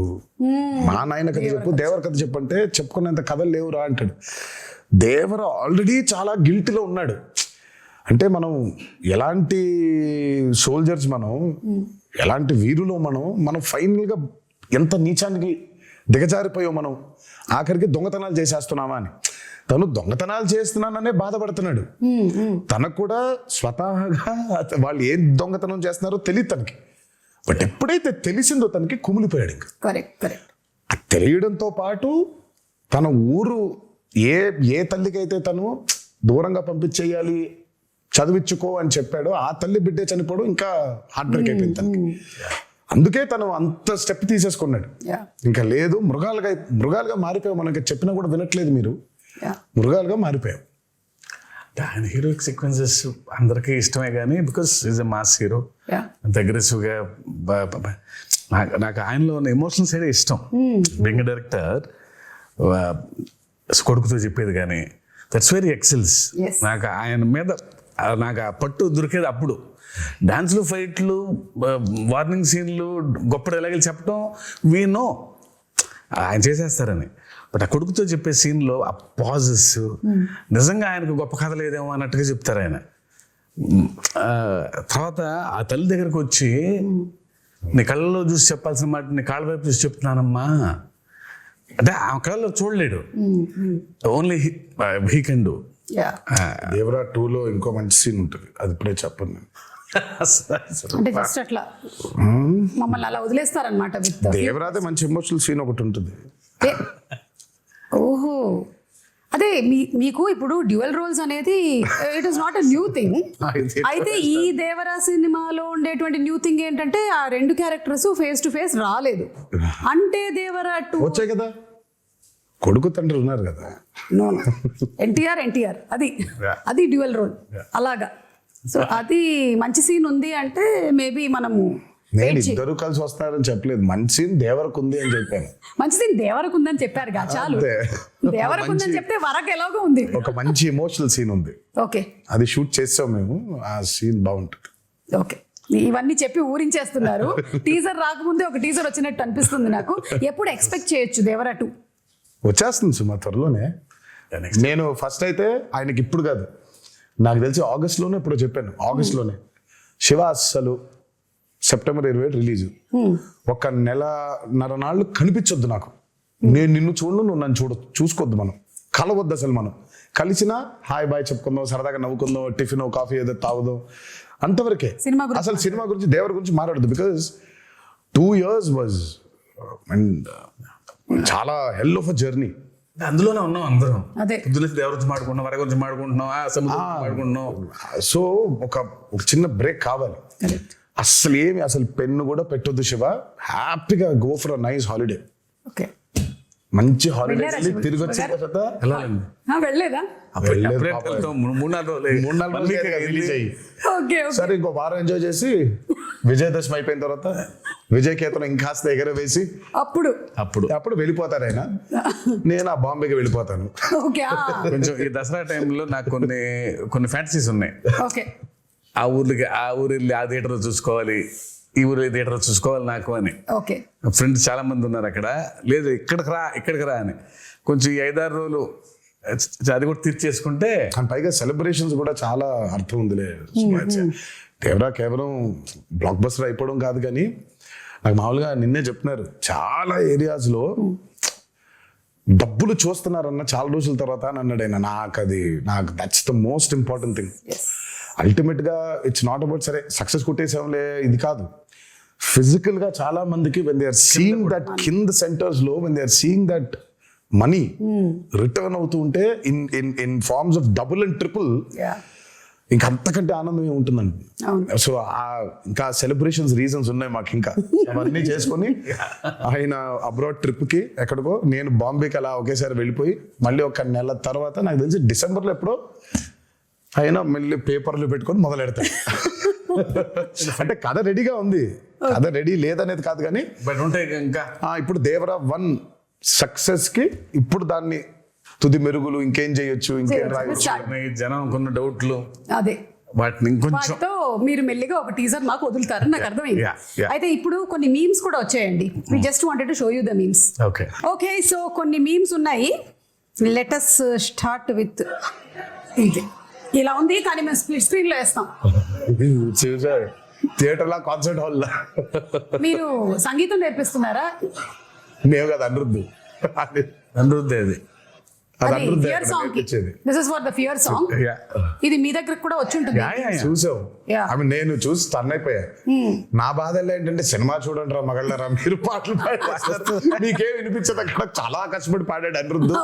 మా నాయన కథ చెప్పు, దేవర కథ చెప్పంటే చెప్పుకునేంత కథలు లేవురా అంటాడు. దేవర ఆల్రెడీ చాలా గిల్టీలో ఉన్నాడు. అంటే మనం ఎలాంటి సోల్జర్స్, మనం ఎలాంటి వీరులో, మనం ఫైనల్గా ఎంత నీచానికి దిగజారిపోయాం మనం, ఆఖరికి దొంగతనాలు చేసేస్తున్నామా అని. తను దొంగతనాలు చేస్తున్నాననే బాధపడుతున్నాడు. తనకు కూడా స్వతహాగా వాళ్ళు ఏం దొంగతనం చేస్తున్నారో తెలియదు తనకి. బట్ ఎప్పుడైతే తెలిసిందో తనకి కుమిలిపోయాడు. ఇంకా అది తెలియడంతో పాటు తన ఊరు ఏ తల్లికైతే తను దూరంగా పంపించేయాలి, చదివించుకో అని చెప్పాడో, ఆ తల్లి బిడ్డే చనిపోవడం ఇంకా హార్ట్ బ్రేక్ అయిపోయింది తనకి. అందుకే తను అంత స్టెప్ తీసేసుకున్నాడు. ఇంకా లేదు, మృగాలుగా మారిపోయావు. మనకి చెప్పినా కూడా వినట్లేదు మీరు, మృగాలుగా మారిపోయావు. ఆయన హీరోయిక్ సీక్వెన్సెస్ అందరికీ ఇష్టమే కానీ because is a mass hero, అగ్రెసివ్గా. నాకు ఆయనలో ఉన్న ఎమోషనల్ సైడ్ ఇష్టం. బీయింగ్ డైరెక్టర్ కొడుకుతో చెప్పేది కానీ దట్స్ వెరీ ఎక్సెల్స్. నాకు ఆయన మీద నాకు ఆ పట్టు దొరికేది అప్పుడు. డాన్స్లు, ఫైట్లు, వార్నింగ్ సీన్లు, గొప్ప డైలాగులు చెప్పడం వీ నో ఆయన చేసేస్తారని. బట్ ఆ కొడుకుతో చెప్పే సీన్లో ఆ పాజెస్ నిజంగా ఆయనకు గొప్ప కథ లేదేమో అన్నట్టుగా చెప్తారు ఆయన. తర్వాత ఆ తల్లి దగ్గరకు వచ్చి, నీ కళ్ళలో చూసి చెప్పాల్సిన మాట నీ కాళ్ళ వైపు చూసి చెప్తున్నానమ్మా అంటే ఆ కళ్ళలో చూడలేడు, only he can do. Devara 2లో ఇంకో మంచి సీన్ ఉంటుంది, అది ఇప్పుడే చెప్పను నేను. అంటే జస్ట్ అట్లా మమ్మల్ని అలా వదిలేస్తారనమాట. దేవరాదే మంచి ఎమోషనల్ సీన్ ఒకటి ఉంటుంది. ఓహో, అదే మీకు ఇప్పుడు డ్యూయల్ రోల్స్ అనేది it is not a new thing. అయితే ఈ దేవరా సినిమాలో ఉండేటువంటి న్యూ థింగ్ ఏంటంటే ఆ 2 క్యారెక్టర్స్ ఫేస్ టు ఫేస్ రాలేదు. అంటే దేవరా 2 వచ్చాయి కదా, కొడుకు తండ్రి ఉన్నారు కదా. నో ఎన్టీఆర్ అది డ్యూయల్ రోల్ అలాగా. సో అది మంచి సీన్ ఉంది అంటే మేబీ మనము నేను ఇద్దరు కలిసి వస్తున్నారని చెప్పలేదు, మంచి సీన్ దేవరకు ఉంది అని చెప్పాను. మంచి సీన్ దేవరకు ఉందని చెప్పారు కదా, చాలు. దేవరకు ఉందని చెప్తే వరకు ఎలాగో ఉంది, ఒక మంచి ఎమోషనల్ సీన్ ఉంది. ఓకే, అది షూట్ చేసాం మేము, ఆ సీన్ బాగుంటుంది. ఓకే, ఇవన్నీ చెప్పి ఊరించేస్తున్నారు. టీజర్ రాకముందే ఒక టీజర్ వచ్చినట్టు అనిపిస్తుంది నాకు. ఎప్పుడు ఎక్స్పెక్ట్ చేయొచ్చు దేవరా 2? వచ్చేస్తుంది సుమా త్వరలోనే. నేను ఫస్ట్ అయితే ఆయనకి ఇప్పుడు కాదు, నాకు తెలిసి ఆగస్ట్లోనే ఇప్పుడు చెప్పాను, ఆగస్ట్లోనే శివ అస్సలు సెప్టెంబర్ 27 రిలీజ్. ఒక నెలన్నర నాళ్ళు కనిపించొద్దు నాకు, నేను నిన్ను చూడను, నువ్వు నన్ను చూసుకోవద్దు, మనం కలవద్దు అసలు. మనం కలిసినా హాయ్ బాయ్ చెప్పుకుందాం, సరదాగా నవ్వుకుందాం, టిఫిన్ కాఫీ ఏదో తాగుదాం, అంతవరకే. అసలు సినిమా గురించి దేవర గురించి మాట్లాడదు. బికాస్ 2 years వాజ్ చాలా హెల్ ఆఫ్ అ జర్నీ. అందులోనే ఉన్నాం అందరం. అదే పొద్దున దేవర గురించి మాడుకుంటున్నాం, వర గురించి మాడుకుంటున్నాం, మాడుకుంటున్నాం. సో ఒక చిన్న బ్రేక్ కావాలి. అసలు పెన్ను కూడా పెట్టొద్దు శివ, హ్యాపీగా go for a nice holiday. Okay, మంచి హాలిడే తిరిగి వచ్చిన తర్వాత వెళ్ళాలండి. వెళ్ళలేదా? రిలీజ్ అయ్యి ఓకే సరే ఇంకో వారం ఎంజాయ్ చేసి విజయదశమి అయిపోయిన తర్వాత విజయ్ కేతనం ఇంకాస్త ఎగరవేసి అప్పుడు వెళ్ళిపోతారు ఆయన. నేను ఆ బాంబేకి వెళ్ళిపోతాను. ఓకే, కొంచెం ఈ దసరా టైంలో నాకు కొన్ని ఫ్యాంటసీస్ ఉన్నాయి. ఓకే, ఆ ఊరు వెళ్ళి ఆ థియేటర్ చూసుకోవాలి, ఈ ఊరు థియేటర్ చూసుకోవాలి నాకు అని. ఓకే, ఫ్రెండ్స్ చాలా మంది ఉన్నారు అక్కడ. లేదు ఇక్కడికి రా అని. కొంచెం ఈ 5-6 రోజులు అది కూడా తీర్చేసుకుంటే, పైగా సెలబ్రేషన్స్ కూడా చాలా అర్థం ఉందిలే. దేవరా కేవలం బ్లాక్ బస్టర్ అయిపోవడం కాదు, కానీ నాకు మామూలుగా నిన్నే చెప్తున్నారు, చాలా ఏరియాస్లో డబ్బులు చూస్తున్నారన్న చాలా రోజుల తర్వాత అని అన్నాడు ఆయన. నాకు that's the most important thing. Ultimate గా ఇట్స్ నాట్ అబౌట్ సరే సక్సెస్ కొట్టేసాంలే ఇది కాదు. ఫిజికల్ గా చాలా మందికి when they are seeing that కింద సెంటర్స్ లో when they are seeing that money return అవుతూ ఉంటే in forms of double and triple, ఇంకా అంతకంటే ఆనందం ఏముంటుందండి. సో ఇంకా సెలబ్రేషన్స్ రీజన్స్ ఉన్నాయి మాకు. ఇంకా అవన్నీ చేసుకొని ఆయన అబ్రాడ్ ట్రిప్ కి ఎక్కడికో, నేను బాంబేకి అలా ఒకేసారి వెళ్ళిపోయి మళ్ళీ ఒక నెల తర్వాత నాకు తెలిసి డిసెంబర్లో ఎప్పుడో ఆయన మళ్ళీ పేపర్లు పెట్టుకొని మొదలు పెడతాడు. అంటే కథ రెడీగా ఉంది, కథ రెడీ లేదనేది కాదు, కానీ ఇంకా ఇప్పుడు దేవరా 1 సక్సెస్ కి ఇప్పుడు దాన్ని తుది మెరుగులు ఇంకేం చేయొచ్చు, ఇంకేం రాయొచ్చు, జనం కొన్న డౌట్లు, అదే వాటిని ఇంకొంచెం మీరు మెల్లిగా ఒక టీజర్ మాకు వదులుతారని నాకు అర్థమైంది. అయితే ఇప్పుడు కొన్ని మీమ్స్ కూడా వచ్చాయండి. We just wanted to show you the memes. Okay, so కొన్ని మీమ్స్ ఉన్నాయి. లెట్ us స్టార్ట్ విత్ ఇది. ఇలా ఉంది, కానీ మేము స్ప్లిట్ స్క్రీన్ లో వేస్తాం. చూసారు థియేటర్ లా, కాన్సర్ట్ హాల్ లా. మీరు సంగీతం నేర్పిస్తున్నారా? మేము కదా అనిరుద్ధు అది ఫియర్ సాంగ్ కి. This is for the fear song. ఇది మీ దగ్గర కూడా వచ్చి ఉంటుంది. చూసావు, నేను చూసి టర్న్ అయిపోయా. నా బాధ ఏంటంటే సినిమా చూడండి రా మగళ్ళరా, మీరు పాటలు పాడేస్తారు, మీకేం వినిపించదు. అక్కడ చాలా కష్టపడి పాడాడు అనిరుద్ధు,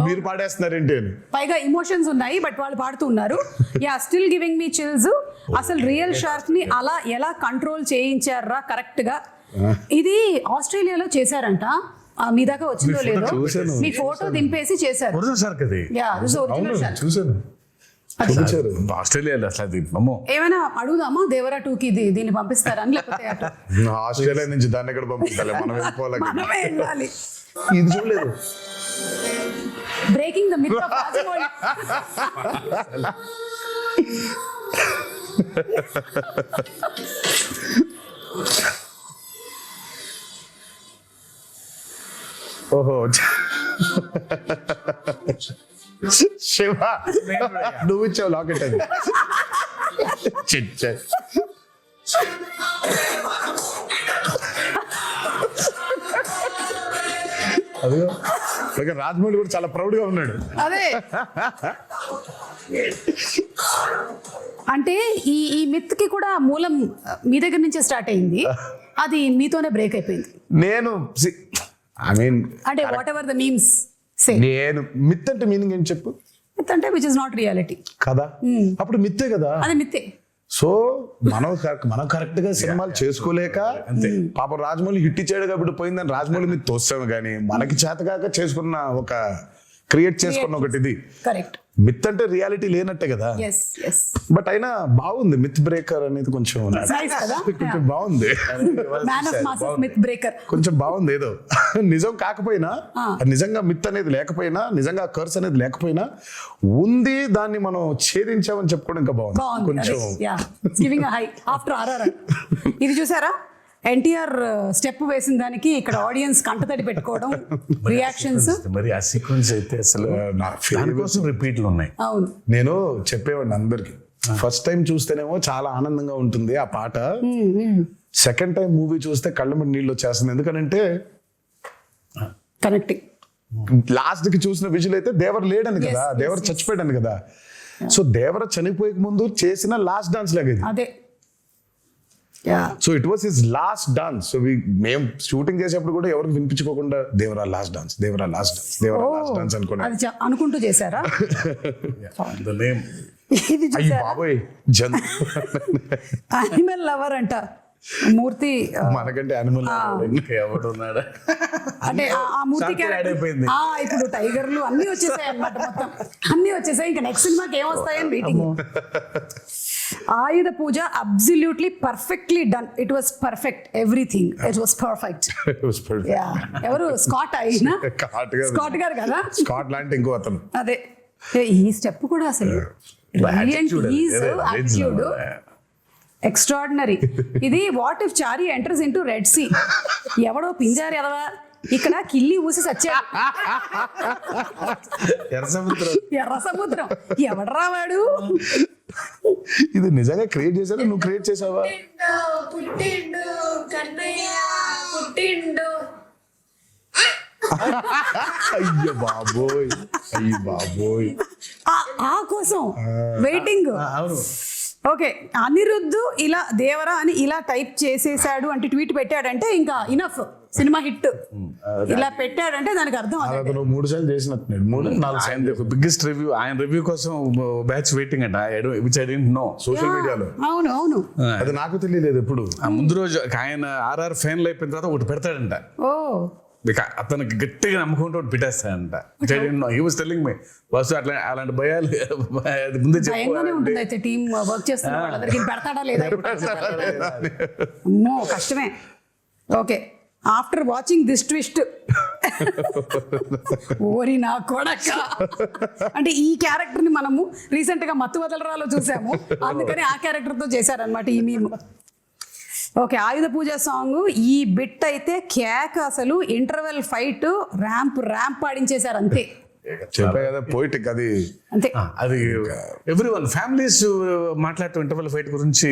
మీరు పాడేస్తున్నారేంటి అని. పైగా ఇమోషన్స్ ఉన్నాయి, బట్ వాళ్ళు పాడుతూ ఉన్నారు. Yeah, still giving me chills. అసలు రియల్ షార్క్ ని అలా ఎలా కంట్రోల్ చేయించారా కరెక్ట్ గా? ఇది ఆస్ట్రేలియాలో చేశారంట. మీ దాకా వచ్చిందో లేదో, మీ ఫోటో దింపేసి చేశారు. ఆస్ట్రేలియాలో అసలు ఏమైనా అడుగుదామా దేవరా 2కి దీన్ని పంపిస్తారని, లేకపోతే ఆస్ట్రేలియా నుంచి దాన్ని ఎక్కడ పంపిస్తాలి, మనమే వెళ్ళాలి. ఇది చూడలేదు. Breaking the myth of Rajamouli. ఓహో శివ, నువ్వు ఇచ్చావు లాకెట్ అది. అదిగో రాజమౌళి కూడా చాలా ప్రౌడ్ గా ఉన్నాడు. అదే అంటే ఈ మిత్ కి కూడా మూలం మీ దగ్గర నుంచే స్టార్ట్ అయింది, అది మీతోనే బ్రేక్ అయిపోయింది. నేను అంటే వాట్ ఎవర్ ద మీమ్స్ సే, నేను మిత్ అంటే మీనింగ్ ఏం చెప్పు. మిత్ అంటే విచ్ ఇస్ నాట్ రియాలిటీ కదా, అప్పుడు మిత్తే కదా, అది మిత్తే. సో మనం కరెక్ట్ గా సినిమాలు చేసుకోలేక పాప రాజమౌళి హిట్ ఇచ్చాడు కాబట్టి పోయిందని రాజమౌళి మీద తోస్తాము, కానీ మనకి చేతగాక చేసుకున్న ఒక క్రియేట్ చేసుకున్న ఒకటి ఇది. కరెక్ట్. మిత్ అంటే రియాలిటీ లేనట్టే కదా. బట్ అయినా బాగుంది మిత్ బ్రేకర్ అనేది, కొంచెం కొంచెం బాగుంది. కొంచెం బాగుంది. ఏదో నిజం కాకపోయినా, నిజంగా మిత్ అనేది లేకపోయినా, నిజంగా కర్స్ అనేది లేకపోయినా ఉంది, దాన్ని మనం ఛేదించామని చెప్పుకోవడం ఇంకా బాగుంది కొంచెం. ఇది చూసారా, ఎన్టీఆర్ స్టెప్ వేసిన దానికి ఇక్కడ ఆడియన్స్ కంటతడి పెట్టుకోవడం, రియాక్షన్స్. మరి ఆ సీక్వెన్స్ అయితే అసలు దానికోసం రిపీట్లు ఉన్నాయి. అవును, నేను చెప్పేవాడిని అందరికి, ఫస్ట్ టైం చూస్తేనేమో చాలా ఆనందంగా ఉంటుంది ఆ పాట, సెకండ్ టైం మూవీ చూస్తే కళ్ళ మీద నీళ్ళు వచ్చేస్తుంది. ఎందుకనంటే కనెక్టింగ్. లాస్ట్ కి చూసిన విజువల్ అయితే దేవర లేడని కదా, దేవర చచ్చిపోయాడని కదా. సో దేవర చనిపోయే ముందు చేసిన లాస్ట్ డాన్స్ లాగా ఇది. అదే yeah. So it was his last dance. So మేము షూటింగ్ చేసేప్పుడు కూడా ఎవరికి వినిపించుకోకుండా Devara last dance, Devara last dance, Devara last dance అనుకున్నాను. అది అనుకుంటూ చేశారా? ద నేమ్ ఇది అయ్యి చూసారా? బాబోయ్ జన్ యానిమల్ లవర్ అంట మూర్తి. మనకంటే యానిమల్ ఎవడున్నాడా అంటే ఆ మూర్తి Short character- add అయిపోయింది. ఇప్పుడు టైగర్లు అన్ని వచ్చేసాయి అన్నమాట. మొత్తం అన్ని వచ్చేసాయి. ఇంకా నెక్స్ట్ సినిమాకి ఏమొస్తాయని waiting. Ayudha Puja absolutely perfectly done. It was perfect, everything it was perfect. Yeah. ఎవరు స్కాట్ అయినా? స్కాట్ గారు కదా. స్కాట్లాండ్ ఇంకో అతను. అదే ఈ స్టెప్ కూడా అసలు యాటిట్యూడ్ ఎక్స్ట్రాడినరీ. ఇది what if Chari enters into Red Sea. ఎవడో పింజారు ఎదవా ఇక్కడ కిల్లి ఊసి సచ్చాడు. ఎర్ర సముద్రం ఎవడరా వాడు? ఇది నిజంగా క్రియేట్ చేశారా, నువ్వు క్రియేట్ చేసావా? పుట్టిండు కన్నయ్య పుట్టిండు. అయ్యో బాబోయ్, అయ్యో బాబోయ్. ఆ కోసం వెయిటింగ్. ఓకే, అనిరుద్ధు ఇలా దేవరా అని ఇలా టైప్ చేసేసాడు అంటే ట్వీట్ పెట్టాడంటే ఇంకా ఇనఫ్, సినిమా హిట్. ఇలా పెట్టాడంటే దానికి అర్థం అదే. అతను 3 సార్లు చేసినట్టున్నాడు, 3-4 సార్లు. బిగ్గెస్ట్ రివ్యూ, ఆయన రివ్యూ కోసం బ్యాచ్ వెయిటింగ్ అంట. Which I don't know. Social మీడియాలో అవును అవును. అది నాకు తెలియలేదు ఎప్పుడు. ఆ ముందు రోజు ఆయన ఆర్ఆర్ ఫైనల్ అయిపోయిన తర్వాత ఒకటి పెడతాడంట. ఓ అతనికి గట్టిగా నమ్ముకుంటూ ఒకటి పెట్టేస్తాడంట. హీ వాస్ టెల్లింగ్ మీ బస్సు అట్లా అలాంటి భయాలు అది ముందే భయంగానే ఉంటుంది. చెప్పు. అయితే టీం వర్క్ చేస్తున్న వాళ్ళందరికీ పెడతాడా లేదా? అమ్మో కష్టమే. Okay, after watching this twist ఓరి నా కొడక. అంటే ఈ క్యారెక్టర్ ని మనము రీసెంట్ గా మత్తు వదలరాలో చూసాము, అందుకని ఆ క్యారెక్టర్ తో చేశారనమాట ఈ మీమ్. ఓకే, ఆయుధ పూజ సాంగ్ ఈ బిట్ అయితే కేక్. అసలు ఇంటర్వెల్ ఫైట్ ర్యాంప్ పాడించేశారు అంతే. చెప్పా కదా పోయిటిక్ అది. అంతే. అది ఎవ్రీ వన్ ఫ్యామిలీస్ మాట్లాడుతూ ఇంటర్వెల్ ఫైట్ గురించి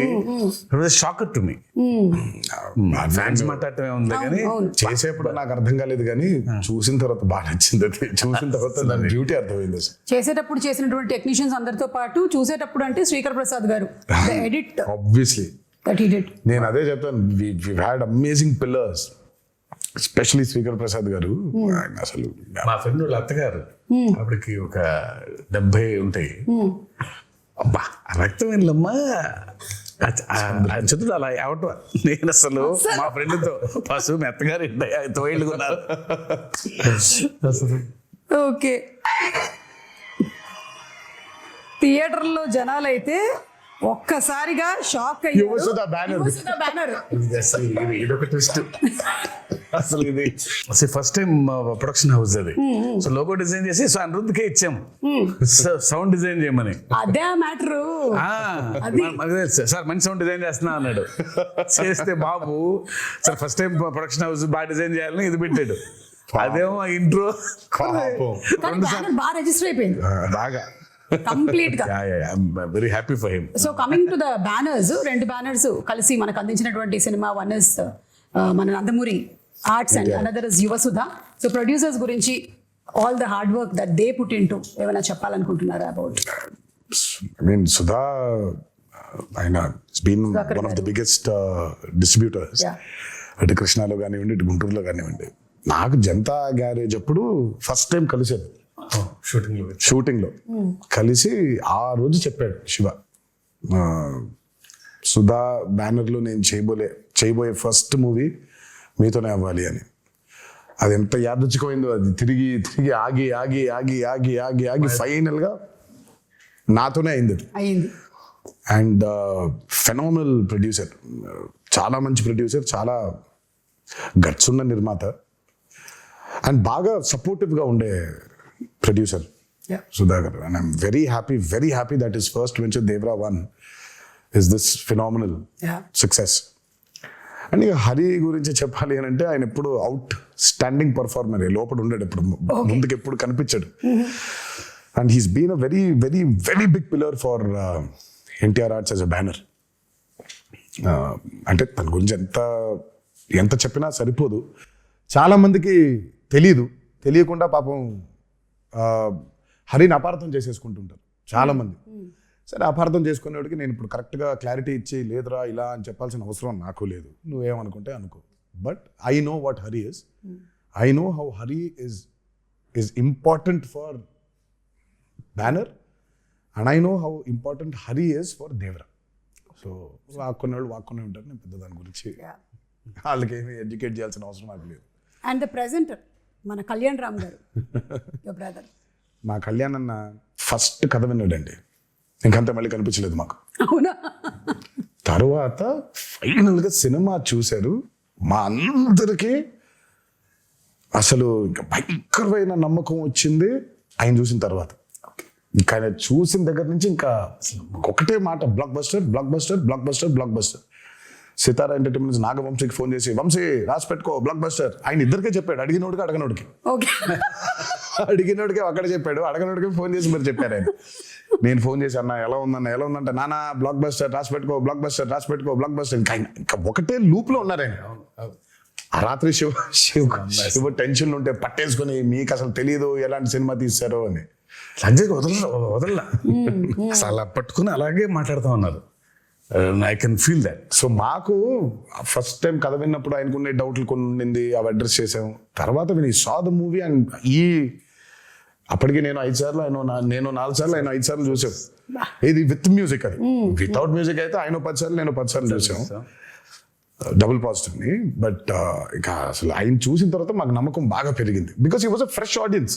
షాకర్ టు మీ. ఫ్యాన్స్ మాట్లాడటమే ఉంది కానీ అవును. చేసేప్పుడు నాకు అర్థం కాలేదు, కానీ చూసిన తర్వాత బాగా నచ్చింది. అది చూసిన తర్వాత దాని బ్యూటీ అర్థమైంది. చేసేటప్పుడు చేసినటువంటి టెక్నీషియన్స్ అందరితో పాటు చూసేటప్పుడు అంటే శ్రీకర్ ప్రసాద్ గారు edit obviously that he did. నేను అదే చెప్తాను, we had amazing pillars, especially Srikar Prasad గారు. ఆయన అసలు మా ఫ్రెండ్ వాళ్ళ అత్తగారు అప్పటికి ఒక 70 ఉంటాయి. అబ్బా రక్తం వెళ్ళమ్మా చదువు అలా అవటం. నేను అసలు మా ఫ్రెండ్తో పశువు మీ అత్తగారు 5 ఏళ్ళు ఉన్నారు అసలు. ఓకే, థియేటర్లో జనాలైతే ఒక్కసారిగా షాక్ యువసుధ banner. బ్యానర్. ఇది అసలు ఇదొక ట్విస్ట్. అసలు ఇది అసలు ఫస్ట్ టైం ప్రొడక్షన్ హౌస్ అది. సో లోగో డిజైన్ చేసి సో అనిరుద్ధ్కే ఇచ్చాము సౌండ్ డిజైన్ చేయమని. అదే మ్యాటరు. సార్ మంచి సౌండ్ డిజైన్ చేస్తున్నా అన్నాడు. చేస్తే బాబు sir first time production house బాగా డిజైన్ చేయాలని ఇది పెట్టాడు. అదేమో ఇంట్రో బాగా రిజిస్టర్ అయిపోయింది బాగా కంప్లీట్ గా. Very happy for him. So coming to the banners, 2 banners కలిసి మనకు అందించినటువంటి సినిమా. వన్ ఇస్ మన Nandamuri Arts and another is Yuvasudha. So producers గురించి all the hard work that they put into ఏమైనా చెప్పాలనుకుంటున్నారా అబౌట్? I mean, Sudha, ఆయన has been one of the biggest distributors. Yeah. అటు కృష్ణాలో కానివ్వండి, ఇటు గుంటూరులో కానివ్వండి. నాకు జనతా గ్యారేజ్ అప్పుడు ఫస్ట్ టైం కలిసాను షూటింగ్ లో కలిసి. ఆ రోజు చెప్పాడు శివ, సుధా బ్యానర్ లో నేను చేయబోయే ఫస్ట్ మూవీ మీతోనే అవ్వాలి అని. అది ఎంత యాదృచ్ఛికమైందో. అది తిరిగి ఆగి ఫైనల్ గా నాతోనే అయింది. అండ్ ఫెనామినల్ ప్రొడ్యూసర్, చాలా మంచి ప్రొడ్యూసర్, చాలా గట్స్ ఉన్న నిర్మాత, అండ్ బాగా సపోర్టివ్ గా ఉండే producer Sudhakar. And I'm very happy that is first venture Devara 1 is this phenomenal success. And ఇక హరి గురించి చెప్పాలి అని అంటే ఆయన ఎప్పుడు అవుట్ స్టాండింగ్ పర్ఫార్మర్, లోపల ఉండేది ఎప్పుడు, ముందుకు ఎప్పుడు కనిపించాడు. And he's been a very big pillar for NTR arts as a banner. అంటే తన గురించి ఎంత చెప్పినా సరిపోదు. చాలా మందికి తెలియకుండా పాపం హరిని అపార్థం చేసేసుకుంటుంటారు చాలా మంది. సరే, అపార్థం చేసుకునేవాడికి నేను ఇప్పుడు కరెక్ట్గా క్లారిటీ ఇచ్చి లేదురా ఇలా అని చెప్పాల్సిన అవసరం నాకు లేదు. నువ్వేమనుకుంటే అనుకో. But I know what Hari is. I know how Hari is important for Banner, and I know how important Hari is for Devara. So వాక్కునే ఉంటారు. నేను పెద్ద దాని గురించి వాళ్ళకి ఏమి ఎడ్యుకేట్ చేయాల్సిన అవసరం నాకు లేదు. అండ్ ద ప్రెజెంటర్ మన కళ్యాణ్ రామ్ గారు, యువర్ బ్రదర్. మా కళ్యాణ్ అన్న ఫస్ట్ కథ విన్నాడండి, ఇంకంతా మళ్ళీ కనిపించలేదు మాకు. అవునా? తర్వాత ఫైనల్గా సినిమా చూశారు. మా అందరికీ అసలు ఇంకా భయంకరమైన నమ్మకం వచ్చింది ఆయన చూసిన తర్వాత. ఇంకా ఆయన చూసిన దగ్గర నుంచి ఇంకా ఒకటే మాట, blockbuster blockbuster blockbuster blockbuster. Sithara Entertainments నాగవంశీకి ఫోన్ చేసి, వంశీ రాసి పెట్టుకో బ్లాక్ బస్టర్. ఆయన ఇద్దరికే చెప్పాడు, అడిగినోడికి అడగనోడికి. ఓకే. అడిగినోడికి అక్కడ చెప్పాడు, అడగనోడికి ఫోన్ చేసి మరి చెప్పారు ఆయన. నేను ఫోన్ చేసి, అన్న ఎలా ఉందంటే, నానా బ్లాక్ బస్టర్ రాసి పెట్టుకో బ్లాక్ బస్టర్ రాసి పెట్టుకో బ్లాక్ బస్టర్. ఇంకా ఒకటే లూప్ లో ఉన్నారు ఆయన. ఆ రాత్రి శివ టెన్షన్ ఉంటే పట్టేసుకుని, మీకు అసలు తెలియదు ఎలాంటి సినిమా తీశారో అని. సంజయ్ వదల అసలు అలా పట్టుకుని అలాగే మాట్లాడుతూ ఉన్నారు. I can feel that. So మాకు ఫస్ట్ టైం కథ విన్నప్పుడు ఆయనకున్న డౌట్లు కొన్ని ఉండింది, అవి అడ్రస్ చేసాము. తర్వాత సా ద మూవీ అండ్ అప్పటికి నేను 5 సార్లు, నేను 4 సార్లు, ఆయన 5 సార్లు చూసాం. ఇది విత్ మ్యూజిక్, అది వితౌట్ మ్యూజిక్ అయితే ఆయన 10 సార్లు, నేను 10 సార్లు చూసాం. డబుల్ పాజిటివ్ ని. బట్ ఇక అసలు ఆయన చూసిన తర్వాత మాకు నమ్మకం బాగా పెరిగింది. Because he was a fresh audience.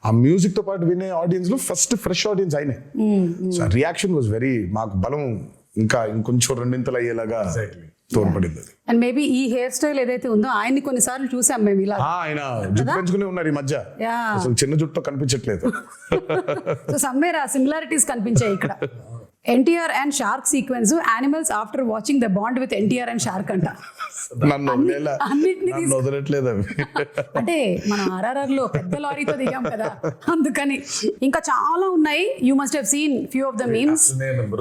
ఆ మ్యూజిక్ తో పాటు వినే ఆడియన్స్ లో ఫస్ట్ ఫ్రెష్ ఆడియన్స్ ఆయనే. సో రియాక్షన్ వాజ్ వెరీ, మాకు బలం ఇంకొంచెం రెండింతలు అయ్యేలాగా తోడ్పడింది. అండ్ మేబీ ఈ హెయిర్ స్టైల్ ఏదైతే ఉందో ఆయన్ని కొన్నిసార్లు చూసాం మేము ఇలా. ఆయన జుట్టు పెంచుకునే ఉన్నారు ఈ మధ్య, అసలు చిన్న జుట్టు కనిపించట్లేదు. సో సమ్వేర్ ఆ సిమిలారిటీస్ కనిపించాయి ఇక్కడ. NTR and shark sequence, animals after watching the bond with NTR and shark అంట. నన్ను వదలట్లేదు అవి. అంటే మనం RRR లో పెద్ద లారీతో దిగాం కదా, అందుకని. ఇంకా చాలా ఉన్నాయి. You must have seen few of the memes.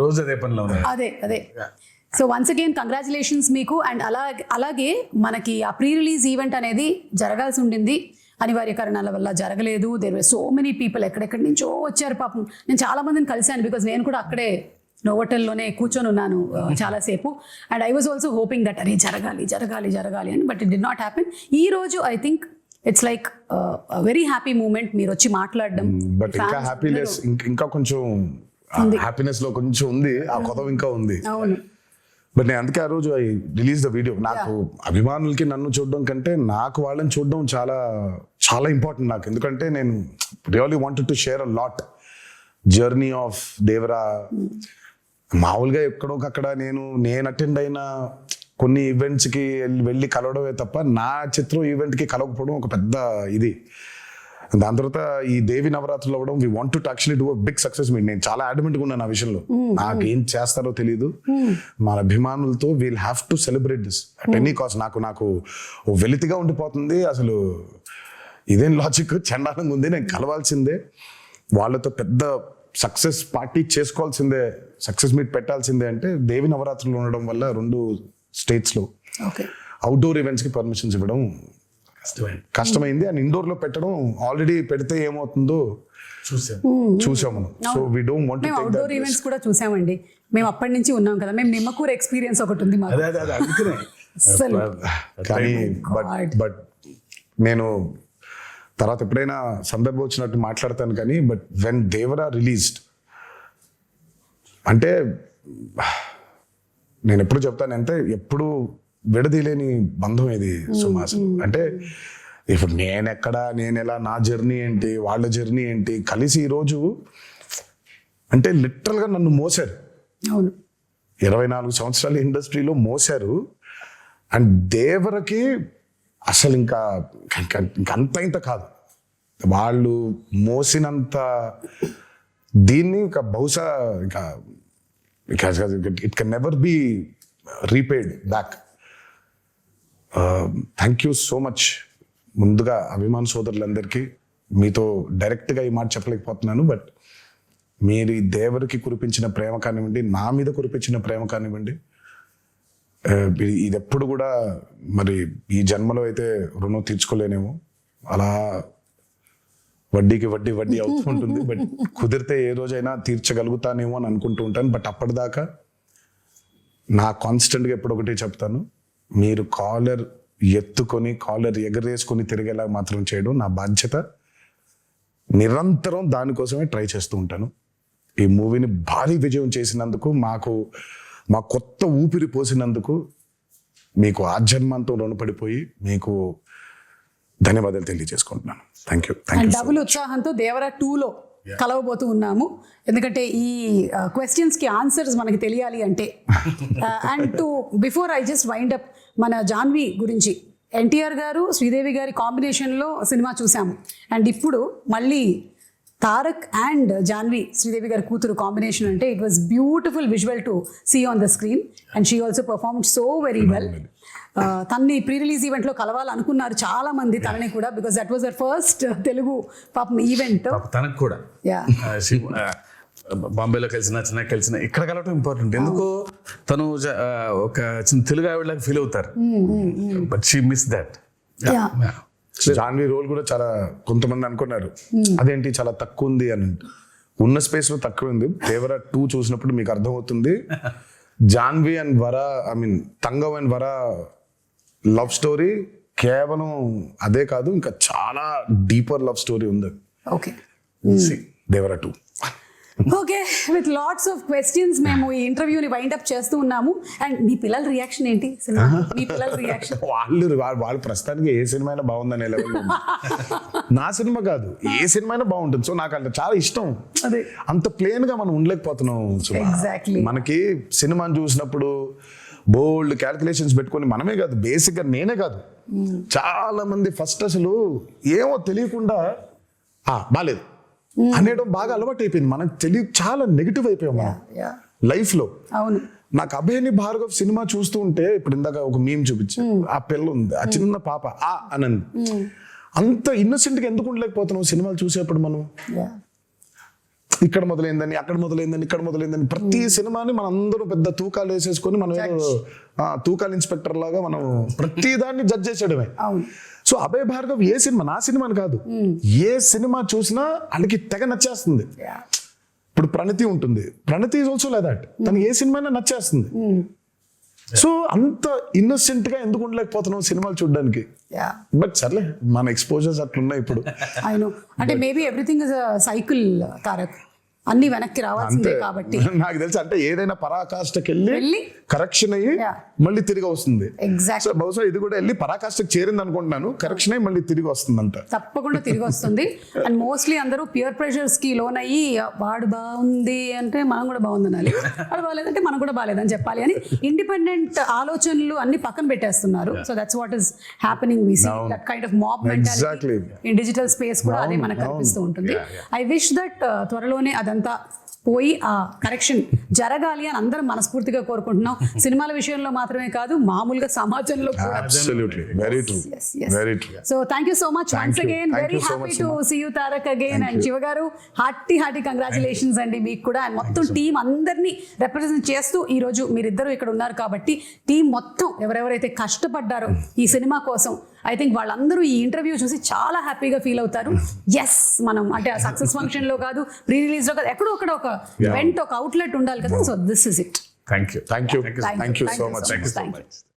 రోజు అదే పనిలో ఉన్నాయి. అదే. సో వన్స్ అగైన్ కంగ్రాచులేషన్స్ మీకు. అండ్ అలాగే మనకి ఆ ప్రీ రిలీజ్ ఈవెంట్ అనేది జరగాల్సి ఉండింది, అనివార్య కారణాల వల్ల జరగలేదు. There were so many people, ఎక్కడెక్కడి నుంచో వచ్చారు పాపం. నేను చాలా మందిని కలిశాను, బికాజ్ నేను కూడా అక్కడే నోవోటెల్లోనే కూర్చొని ఉన్నాను చాలాసేపు. And I was also hoping that అరే జరగాలి అని, but it did not happen. ఈ రోజు I think it's like very happy moment మీరు వచ్చి మాట్లాడడం. బట్ ఇంకా హ్యాపీనెస్, ఇంకా కొంచెం హ్యాపీనెస్ లో కొంచెం ఉంది, ఆ కొత్త ఇంకా ఉంది. అవును. బట్ నేను అందుకే ఆ రోజు ఐ రిలీజ్ ద వీడియో. నాకు అభిమానులకి నన్ను చూడడం కంటే నాకు వాళ్ళని చూడడం చాలా చాలా ఇంపార్టెంట్ నాకు. ఎందుకంటే నేను really wanted to share a lot journey of Devara. మామూలుగా ఎక్కడోకక్కడ నేను అటెండ్ అయిన కొన్ని ఈవెంట్స్కి వెళ్ళి కలవడమే తప్ప నా చిత్రం ఈవెంట్కి కలవకపోవడం ఒక పెద్ద ఇది. దాని తర్వాత ఈ దేవి నవరాత్రులు అవ్వడం, we want to actually do a big success meet. నేను చాలా అడ్మెంట్గా ఉన్నాను ఆ విషయంలో. నాకేం చేస్తారో తెలియదు, మన అభిమానులతో we'll have to celebrate this at any cost. నాకు వెలితిగా ఉండిపోతుంది అసలు. ఇదేం లాజిక్, చండాలంగా ఉంది. నేను కలవాల్సిందే, వాళ్ళతో పెద్ద సక్సెస్ పార్టీ చేసుకోవాల్సిందే, సక్సెస్ మీట్ పెట్టాల్సిందే. అంటే దేవి నవరాత్రులు ఉండడం వల్ల 2 స్టేట్స్లో అవుట్డోర్ ఈవెంట్స్కి పర్మిషన్స్ ఇవ్వడం కష్టమైంది. అండ్ ఇండోర్ లో పెట్టడం, ఆల్రెడీ పెడితే ఏమవుతుందో చూసాం మనం. So we don't want to take that. Outdoor events కూడా చూసామండి మేము, అప్పటి నుంచి ఉన్నాం కదా. మేము నిమ్మకూరు ఎక్స్పీరియన్స్ ఒకటి ఉంది మాకు. కానీ బట్ నేను తర్వాత ఎప్పుడైనా సందర్భం వచ్చినట్టు మాట్లాడతాను కానీ, బట్ వెన్ దేవరా రిలీజ్డ్ అంటే నేను ఎప్పుడు చెప్తానంటే, ఎప్పుడు విడదీలేని బంధం ఇది సుమాసు. అంటే ఇప్పుడు నేను ఎలా, నా జర్నీ ఏంటి, వాళ్ళ జర్నీ ఏంటి, కలిసి ఈరోజు అంటే లిటరల్గా నన్ను మోసారు. 24 సంవత్సరాల ఇండస్ట్రీలో మోసారు. అండ్ దేవరకి అసలు ఇంకా అంత ఇంత కాదు, వాళ్ళు మోసినంత దీన్ని ఇంకా బహుశా ఇంకా it can never be repaid back. Thank you so much. ముందుగా అభిమాన సోదరులందరికీ మీతో డైరెక్ట్గా ఈ మాట చెప్పలేకపోతున్నాను, బట్ మీరు ఈ దేవరికి కురిపించిన ప్రేమ కానివ్వండి, నా మీద కురిపించిన ప్రేమ కానివ్వండి, ఇది ఎప్పుడు కూడా మరి ఈ జన్మలో అయితే రుణం తీర్చుకోలేనేమో, అలా వడ్డీకి వడ్డీ వడ్డీ అవుతూ ఉంటుంది. బట్ కుదిరితే ఏ రోజైనా తీర్చగలుగుతానేమో అని అనుకుంటూ ఉంటాను. బట్ అప్పటిదాకా నా కాన్స్టెంట్గా ఎప్పుడు ఒకటే చెప్తాను, మీరు కాలర్ ఎత్తుకొని కాలర్ ఎగరేసుకొని తిరిగేలా మాత్రం చేయడం నా బాధ్యత. నిరంతరం దానికోసమే ట్రై చేస్తూ ఉంటాను. ఈ మూవీని భారీ విజయం చేసినందుకు, మా కొత్త ఊపిరి పోసినందుకు మీకు ఆజన్మంతో రుణపడిపోయి మీకు ధన్యవాదాలు తెలియజేసుకుంటున్నాను. Thank you. అండ్ డబుల్ ఉత్సాహంతో దేవరా 2లో కలవబోతూ ఉన్నాము. ఎందుకంటే ఈ క్వశ్చన్స్కి ఆన్సర్స్ మనకి తెలియాలి అంటే. And to before I just wind up, మన జాన్వి గురించి ఎన్టీఆర్ గారు శ్రీదేవి గారి కాంబినేషన్లో సినిమా చూసాము. అండ్ ఇప్పుడు మళ్ళీ తారక్ అండ్ జాన్వి, శ్రీదేవి గారి కూతురు కాంబినేషన్ అంటే it was beautiful visual to see on the screen. And she also performed so very well. తన్ని ప్రీ రిలీజ్ ఈవెంట్లో కలవాలనుకున్నారు చాలా మంది తనని కూడా, because that was their first Telugu పాపం ఈవెంట్. తనకు కూడా బాంబేలో కలిసిన ఇక్కడ కలవటం ఇంపార్టెంట్. ఎందుకో తను ఒక చిన్న తెలుగు ఆవిడలాగా ఫీల్ అవుతారు. But she miss that. Janhvi role కూడా చాలా, కొంతమంది అనుకున్నారు అదేంటి చాలా తక్కువ ఉంది అని. ఉన్న స్పేస్ లో తక్కువ ఉంది. దేవరా 2 చూసినప్పుడు మీకు అర్థమవుతుంది. జాన్వి అండ్ వర, తంగవ్ అండ్ వర లవ్ స్టోరీ కేవలం అదే కాదు, ఇంకా చాలా డీపర్ లవ్ స్టోరీ ఉంది. Okay, Devara 2. Okay, with lots of questions మేము ఈ ఇంటర్వ్యూని వైండ్ అప్ చేస్తూ ఉన్నాము. అండ్ మీ పిల్లల రియాక్షన్ ఏంటి? మీ పిల్లల రియాక్షన్? వాళ్ళు ప్రస్తుతానికి ఏ సినిమా అయినా బాగుందనే లెవెల్లో ఉంది. నా సినిమా కాదు, ఏ సినిమా అయినా బాగుంటుంది. సో నాకు అంటే చాలా ఇష్టం. అదే, అంత ప్లేన్ గా మనం ఉండలేకపోతున్నాం. Exactly. మనకి సినిమాని చూసినప్పుడు బోల్డ్ క్యాల్కులేషన్స్ పెట్టుకొని, మనమే కాదు బేసిక్ గా నేనే కాదు చాలా మంది ఫస్ట్ అసలు ఏమో తెలియకుండా బాలేదు అనేయడం బాగా అలవాటు అయిపోయింది. మనకు చాలా నెగిటివ్ అయిపోయాం మనం లైఫ్ లో. అవును, నాకు అభయని భార్గవ్ సినిమా చూస్తూ ఉంటే, ఇప్పుడు ఇందాక ఒక మీమ్ చూపించా, ఆ పిల్ల ఉంది, ఆ చిన్న పాప అనంది. అంత ఇన్నోసెంట్ గా ఎందుకు ఉండలేకపోతున్నాం సినిమాలు చూసేప్పుడు మనం? ఇక్కడ మొదలైందని, అక్కడ మొదలైందని, ఇక్కడ మొదలైందని, ప్రతి సినిమాని మనం అందరూ పెద్ద తూకాలు వేసేసుకొని మనం తూకాలు ఇన్స్పెక్టర్ లాగా మనం ప్రతి దాన్ని జడ్జ్ చేసేయడమే. సో అభయ్ భార్గవ్ ఏ సినిమా, నా సినిమాని కాదు, ఏ సినిమా చూసినా వాళ్ళకి తెగ నచ్చేస్తుంది. ఇప్పుడు ప్రణతి ఉంటుంది, ప్రణతి ఈజ్ ఆల్సో లైక్ దట్. తను ఏ సినిమా నచ్చేస్తుంది. సో అంత ఇన్నోసెంట్ గా ఎందుకు ఉండలేకపోతున్నాం సినిమాలు చూడడానికి? బట్ సర్లే, మన ఎక్స్పోజర్స్ అట్లున్నాయి ఇప్పుడు. అంటే maybe everything is a cycle Tarak, అన్ని వెనక్కి రావాల్సిందే కాబట్టి. నాకు తెలుసు, అంటే ఏదైనా పరాకాష్ఠకి వెళ్ళి కరెక్షన్ అయ్యి మళ్ళీ తిరిగి వస్తుంది. ఎగ్జాక్ట్. బహుశా ఇది కూడా వెళ్ళి పరాకాష్ఠకి చేరింది అనుకుంటున్నాను. కరెక్షన్ అయ్యి మళ్ళీ తిరిగి వస్తుంది అంట. తప్పకుండా తిరిగి వస్తుంది. అండ్ మోస్ట్లీ అందరూ పియర్ ప్రెషర్స్ కి లోన్ అయ్యి, వాడు బాగుంది అంటే మనం కూడా బాగుంది అనాలి, వాడు బాగాలేదంటే మనం కూడా బాగాలేదని చెప్పాలి అని ఇండిపెండెంట్ ఆలోచనలు అన్ని పక్కన పెట్టేస్తున్నారు. So that's what is happening. We see that kind of mob mentality in digital space కూడా అదే మనకు కనిపిస్తూ ఉంటుంది. ఐ విష్ దట్ త్వరలోనే అదంతా పోయి ఆ కరెక్షన్ జరగాలి అని అందరం మనస్ఫూర్తిగా కోరుకుంటున్నాం. సినిమాల విషయంలో మాత్రమే కాదు, మామూలుగా సమాజంలో కూడా. Absolutely, very true. Very true. So thank you so much once again. Very happy to see you Tarak again. And Shiva garu, hearty congratulations అండి మీకు కూడా. అండ్ మొత్తం టీం అందరినీ రిప్రజెంట్ చేస్తూ ఈ రోజు మీరిద్దరూ ఇక్కడ ఉన్నారు కాబట్టి, టీం మొత్తం ఎవరెవరైతే కష్టపడ్డారో ఈ సినిమా కోసం, ఐ థింక్ వాళ్ళందరూ ఈ ఇంటర్వ్యూ చూసి చాలా హ్యాపీగా ఫీల్ అవుతారు. ఎస్, మనం అంటే ఆ సక్సెస్ ఫంక్షన్ లో కాదు, ప్రీ రిలీజ్ లో కాదు, ఎక్కడో అక్కడ ఒక వెంట్, ఒక అవుట్లెట్ ఉండాలి కదా. So this is it. Thank you so much.